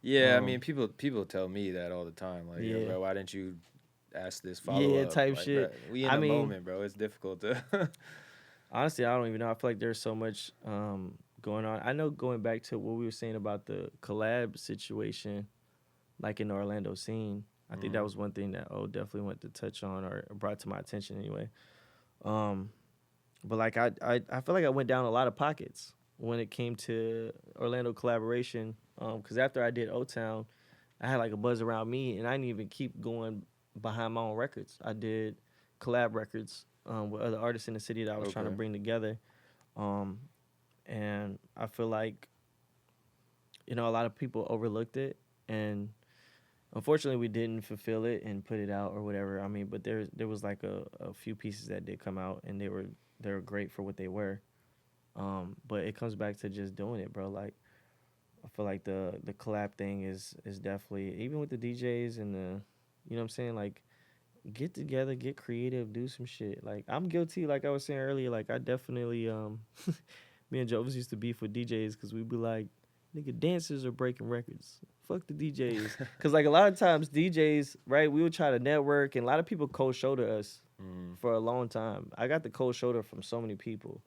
Yeah, I mean, people tell me that all the time. Like, Yeah. yeah, bro, why didn't you ask this follow up? type Like, shit. bro, we in I the mean- moment, bro. It's difficult to. honestly, I don't even know. I feel like there's so much going on. I know, going back to what we were saying about the collab situation, like in the Orlando scene, I think that was one thing that definitely went to touch on, or brought to my attention anyway. But like I feel like I went down a lot of pockets when it came to Orlando collaboration. Because after I did O-Town, I had like a buzz around me, and I didn't even keep going behind my own records. I did collab records with other artists in the city that I was trying to Okay. bring together. And I feel like, a lot of people overlooked it, and unfortunately we didn't fulfill it and put it out or whatever. I mean, but there was like a few pieces that did come out, and they were great for what they were. But it comes back to just doing it, bro. Like, I feel like the collab thing is definitely, even with the DJs and the, you know what I'm saying, like, get together, get creative, do some shit. Like, I'm guilty, like I was saying earlier, like I definitely me and Jovis used to beef with DJs because we'd be like, nigga, dancers are breaking records. Fuck the DJs. Because, like, a lot of times DJs, right, we would try to network, and a lot of people cold shoulder us for a long time. I got the cold shoulder from so many people.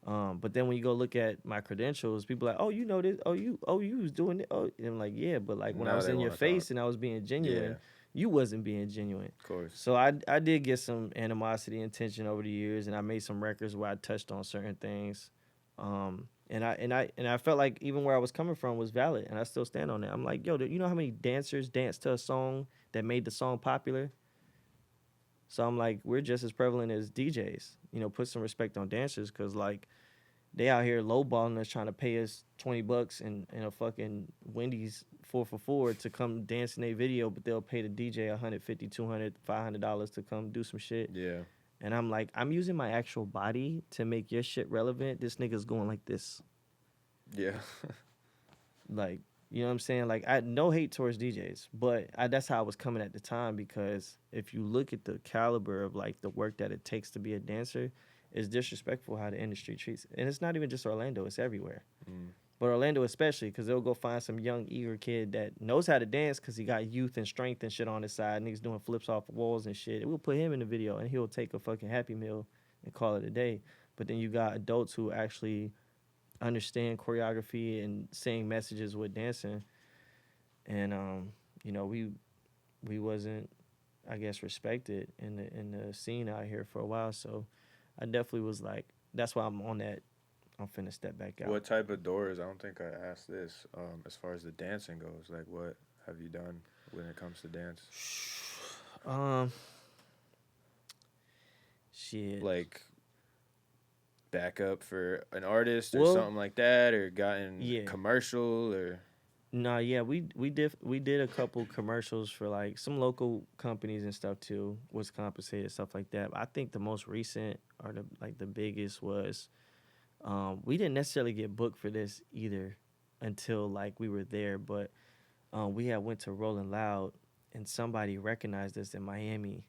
But then when you go look at my credentials, people are like, oh, you know this? Oh, you was doing it? Oh, and I'm like, yeah, but like when I Now was they in your wanna face talk. and I was being genuine, Yeah. you wasn't being genuine. Of course. So I did get some animosity and tension over the years, and I made some records where I touched on certain things. And I felt like even where I was coming from was valid, and I still stand on that. I'm like, yo, you know how many dancers dance to a song that made the song popular? So I'm like, we're just as prevalent as DJs. Put some respect on dancers, because like they out here lowballing us, trying to pay us $20 in a fucking Wendy's 4 for $4 to come dance in a video, but they'll pay the DJ $150, $200, $500 to come do some shit. Yeah. And I'm like, I'm using my actual body to make your shit relevant. This nigga's going like this. Yeah. Like, you know what I'm saying? Like, I no hate towards DJs, but that's how I was coming at the time, because if you look at the caliber of like the work that it takes to be a dancer, It's disrespectful how the industry treats it. And it's not even just Orlando, it's everywhere. Mm. But Orlando especially, because they'll go find some young, eager kid that knows how to dance because he got youth and strength and shit on his side, and he's doing flips off walls and shit. We'll put him in the video, and he'll take a fucking Happy Meal and call it a day. But then you got adults who actually understand choreography and saying messages with dancing. And you know, we wasn't, I guess, respected in the scene out here for a while. So I definitely was like, that's why I'm on that. I'm finna step back out. What type of doors? I don't think I asked this. As far as the dancing goes, like what have you done when it comes to dance? Shit. Like backup for an artist or Well, something like that, or gotten yeah. commercial or. Nah, yeah, we did a couple commercials for like some local companies and stuff too, was compensated, stuff like that. But I think the most recent or the biggest was we didn't necessarily get booked for this either until like we were there, but we had went to Rolling Loud and somebody recognized us in Miami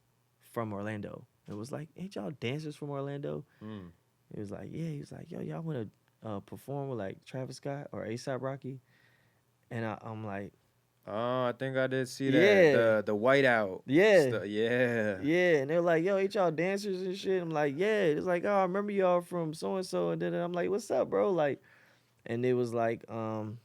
from Orlando. It was like, ain't y'all dancers from Orlando? Mm. It was like, yeah. He was like, yo, y'all want to perform with like Travis Scott or A$AP Rocky? And I'm like, Oh, I think I did see Yeah. that. The whiteout. Yeah. Yeah. yeah. And they're like, yo, ain't y'all dancers and shit? I'm like, yeah. It's like, oh, I remember y'all from so and so. And then I'm like, what's up, bro? Like, and it was like, and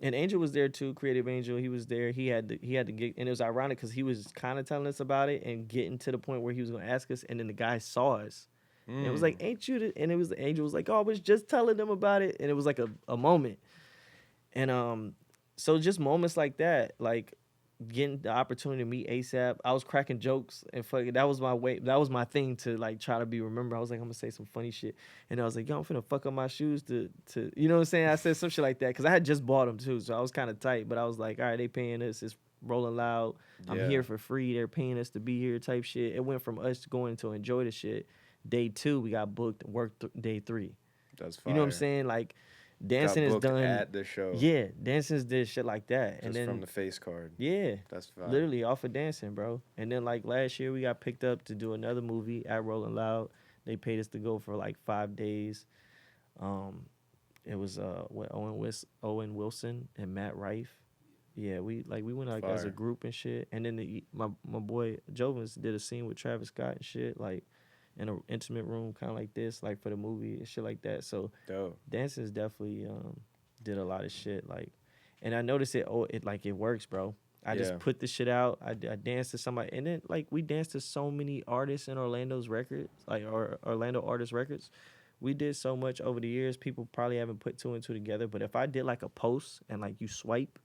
Angel was there too, Creative Angel. He was there. He had to get, and it was ironic because he was kind of telling us about it and getting to the point where he was gonna ask us, and then the guy saw us. And it was like, ain't you? And it was the Angel was like, oh, I was just telling them about it, and it was like a moment. And so just moments like that, like getting the opportunity to meet A$AP. I was cracking jokes and fucking that was my way. That was my thing to like try to be remembered. I was like, I'm gonna say some funny shit, and I was like, yo, I'm finna fuck up my shoes to you know what I'm saying? I said some shit like that because I had just bought them too, so I was kind of tight. But I was like, all right, they paying us. It's Rolling Loud. I'm Yeah. here for free. They're paying us to be here, type shit. It went from us going to enjoy the shit. Day 2, we got booked. Worked day 3. That's fire. You know what I'm saying? Like dancing Got is booked done at the show. Yeah, dancing's did shit like that, Just and then from the face card. yeah, That's fire. literally off of dancing, bro. And then like last year, we got picked up to do another movie at Rolling Loud. They paid us to go for like 5 days. It was with Owen Wilson and Matt Rife. Yeah, we went like as a Fire. group and shit. And then my boy Jovens did a scene with Travis Scott and shit, like in an intimate room, kind of like this, like for the movie and shit like that. So Dope. dancing's definitely did a lot of shit, like, and I noticed it like it works, bro. I Yeah. just put the shit out. I danced to somebody, and then like we danced to so many artists in Orlando's records, like or Orlando artist records. We did so much over the years. People probably haven't put 2 and 2 together. But if I did like a post and like you swipe,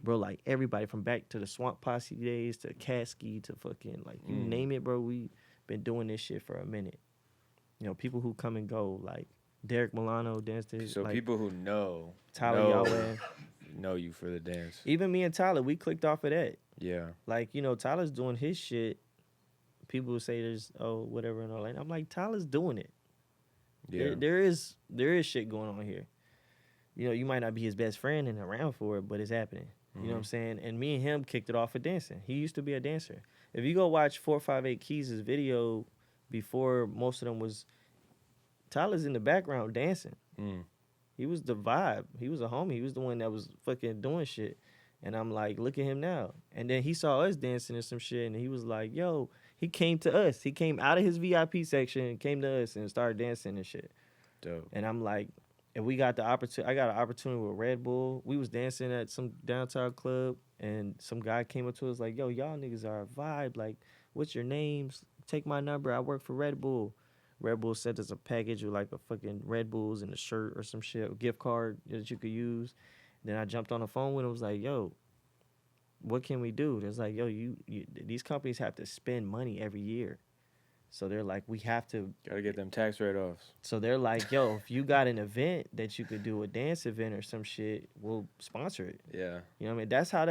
bro, like everybody from back to the Swamp Posse days to Caskey to fucking like you name it, bro. We been doing this shit for a minute. You know, people who come and go, like Derek Milano danced to So like people who know Tyler Yahweh. know you for the dance. Even me and Tyler, we clicked off of that. Yeah. Like, you know, Tyler's doing his shit. People say there's whatever in Orlando. I'm like, Tyler's doing it. Yeah. There is shit going on here. You know, you might not be his best friend and around for it, but it's happening. You know what I'm saying? And me and him kicked it off with dancing. He used to be a dancer. If you go watch 458 Keys' video before most of them was, Tyler's in the background dancing. Mm. He was the vibe. He was a homie. He was the one that was fucking doing shit. And I'm like, look at him now. And then he saw us dancing and some shit, and he was like, yo, he came to us. He came out of his VIP section and came to us and started dancing and shit. Dope. And I'm like, and we got the opportunity. I got an opportunity with Red Bull. We was dancing at some downtown club, and some guy came up to us like, yo, y'all niggas are a vibe. Like, what's your names? Take my number. I work for Red Bull. Red Bull sent us a package with like a fucking Red Bulls and a shirt or some shit, a gift card that you could use. Then I jumped on the phone with him. Was like, yo, what can we do? It's like, yo, you these companies have to spend money every year. So they're like, we have to. Gotta get them tax write-offs. So they're like, yo, if you got an event that you could do, a dance event or some shit, we'll sponsor it. Yeah. You know what I mean? That's how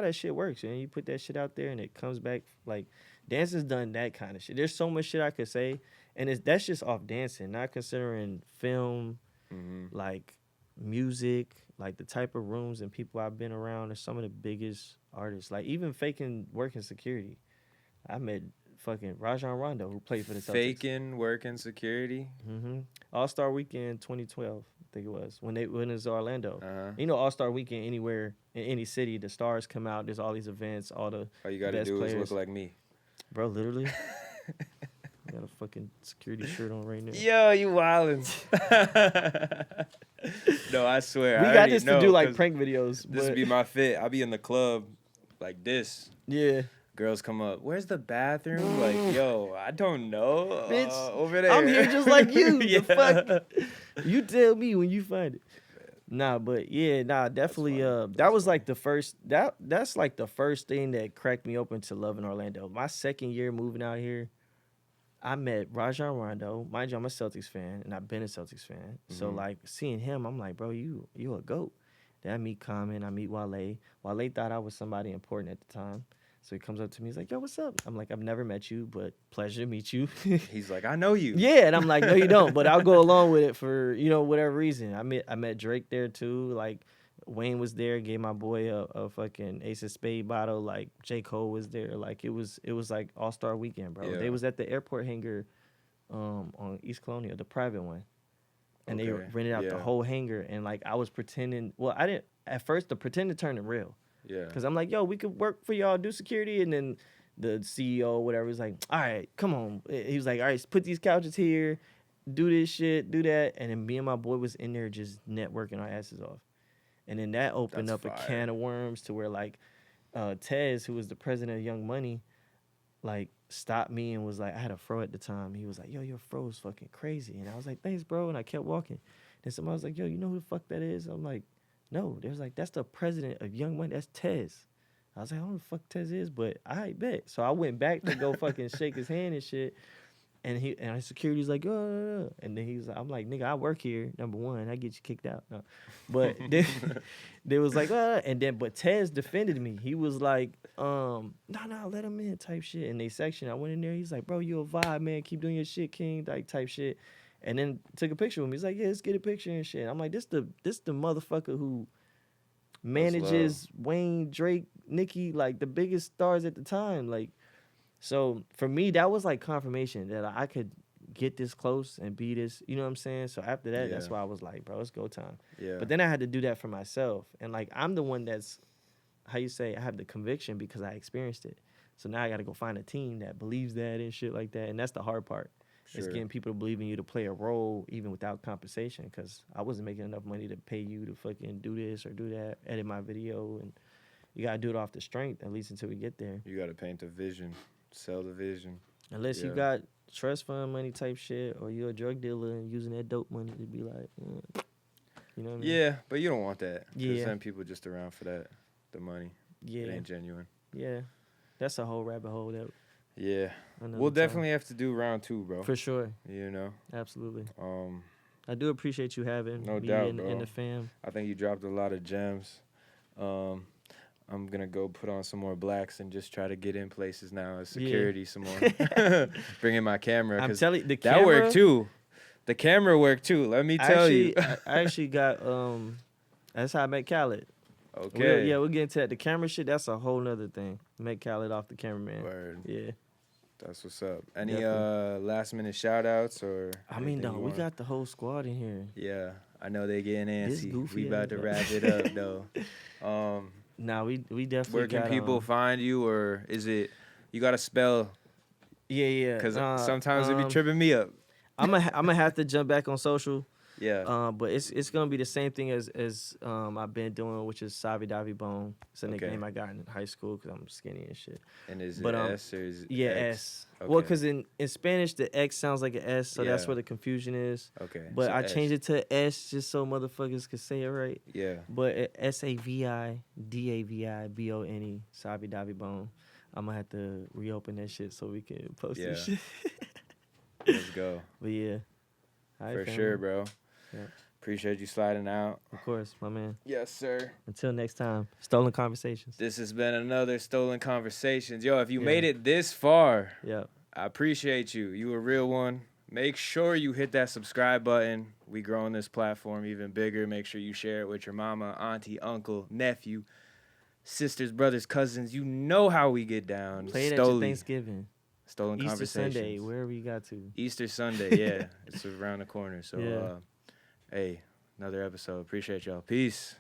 that shit works. And you put that shit out there and it comes back. Like, dancing's done that kind of shit. There's so much shit I could say. And that's just off dancing, not considering film, like music, like the type of rooms and people I've been around are some of the biggest artists. Like even faking working security. I met fucking Rajon Rondo, who played for the Celtics. Faking working security. All-Star Weekend 2012, I think it was, when it was Orlando. Uh-huh. You know, All-Star Weekend anywhere in any city, the stars come out. There's all these events, all the All you gotta best do players. is look like me. Bro, literally. I got a fucking security shirt on right now. Yo, you wildin'. No, I swear. We I got already this to know, do like 'cause prank videos. This would But be my fit. I'll be in the club like this. yeah. Girls come up. Where's the bathroom? Like, yo, I don't know. Bitch, over there. I'm here just like you. Yeah. The fuck? You tell me when you find it. Nah, but yeah, definitely. That was like the first. That's like the first thing that cracked me open to loving Orlando. My second year moving out here, I met Rajon Rondo. Mind you, I'm a Celtics fan, and I've been a Celtics fan. So like seeing him, I'm like, bro, you a GOAT. Then I meet Common, I meet Wale. Wale thought I was somebody important at the time. So he comes up to me, he's like, yo, what's up? I'm like, I've never met you, but pleasure to meet you. He's like, I know you. Yeah, and I'm like, no, you don't, but I'll go along with it for, whatever reason. I met Drake there too. Like Wayne was there, gave my boy a fucking Ace of Spade bottle. Like J. Cole was there. Like it was like All-Star Weekend, bro. Yeah. They was at the airport hangar on East Colonial, the private one. And they Okay, rented out the yeah. whole hangar, and like I was pretending. Well, I didn't at first. The pretend to turn it real. Yeah. Cause I'm like, yo, we could work for y'all, do security, and then the CEO or whatever was like, all right, come on. He was like, all right, put these couches here, do this shit, do that, and then me and my boy was in there just networking our asses off, and then that opened That's up fire. a can of worms to where like, Tez, who was the president of Young Money, like stopped me and was like, I had a fro at the time. He was like, yo, your fro is fucking crazy, and I was like, thanks, bro, and I kept walking. Then somebody was like, yo, you know who the fuck that is? I'm like, no. They was like, that's the president of Young Money. That's Tez. I was like, I don't know who the fuck Tez is, but I bet. So I went back to go fucking shake his hand and shit. And his security's like, and then he was like, I'm like, nigga, I work here. Number one, I get you kicked out. No. But then they was like, but Tez defended me. He was like, no, let him in type shit. And they section, I went in there. He's like, bro, you a vibe, man. Keep doing your shit, king, like type shit. And then took a picture with me. He's like, yeah, let's get a picture and shit. I'm like, this the motherfucker who manages Wayne, Drake, Nicki, like the biggest stars at the time. Like, so for me, that was like confirmation that I could get this close and be this. You know what I'm saying? So after that, that's Yeah. why I was like, bro, it's go time. Yeah. But then I had to do that for myself. And like, I'm the one that's, how you say, I have the conviction because I experienced it. So now I got to go find a team that believes that and shit like that. And that's the hard part. It's Sure. getting people to believe in you to play a role even without compensation, because I wasn't making enough money to pay you to fucking do this or do that, edit my video, and you got to do it off the strength, at least until we get there. You got to paint the vision, sell the vision. Unless you Yeah. got trust fund money type shit, or you're a drug dealer and using that dope money to be like, you know what I mean? Yeah, but you don't want that. 'Cause Yeah. then people just around for the money. It Yeah, ain't genuine. yeah. That's a whole rabbit hole that Yeah. another We'll time. definitely have to do round 2, bro. For sure. You know? Absolutely. I do appreciate you having No me doubt, and bro. the fam. I think you dropped a lot of gems. I'm gonna go put on some more blacks and just try to get in places now as security some more. Bring in my camera. I'm 'Cause telling you, the that camera worked too. The camera worked too. Let me tell you. I actually got that's how I met Khaled. Okay. We'll get into that. The camera shit, that's a whole nother thing. Make Khaled off the cameraman. Word. Yeah. That's what's up. Any Definitely. last minute shout outs or I mean, anything though, you we want? got the whole squad in here. Yeah. I know they getting This antsy. goofy We about to ass wrap it up though. Nah, we definitely Where can got, people find you, or is it you gotta spell? Yeah. Because sometimes it be tripping me up. I'm gonna have to jump back on social. Yeah. But it's gonna be the same thing as I've been doing, which is Savi Davi Bone. It's a Okay. nickname I got in high school because I'm skinny and shit. And is it but, S or is it Yeah, X? S. Well, Okay. because in Spanish the X sounds like an S, so that's Yeah. where the confusion is. Okay. But so I S. changed it to S just so motherfuckers could say it right. Yeah. But SAVIDAVIBONE, Savi Davi Bone. I'm gonna have to reopen that shit so we can post this Yeah. shit. Let's go. But yeah. All right, For family. sure, bro. Yeah. Appreciate you sliding out. Of course, my man. Yes, sir. Until next time, Stolen Conversations. This has been another Stolen Conversations. Yo, if you Yeah. made it this far, Yep. I appreciate you. You a real one. Make sure you hit that subscribe button. We growing this platform even bigger. Make sure you share it with your mama, auntie, uncle, nephew, sisters, brothers, cousins. You know how we get down. Play it at your Thanksgiving. Stolen Easter Conversations. Sunday, wherever you got to. Easter Sunday, yeah. It's around the corner. So, Yeah. hey, another episode. Appreciate y'all. Peace.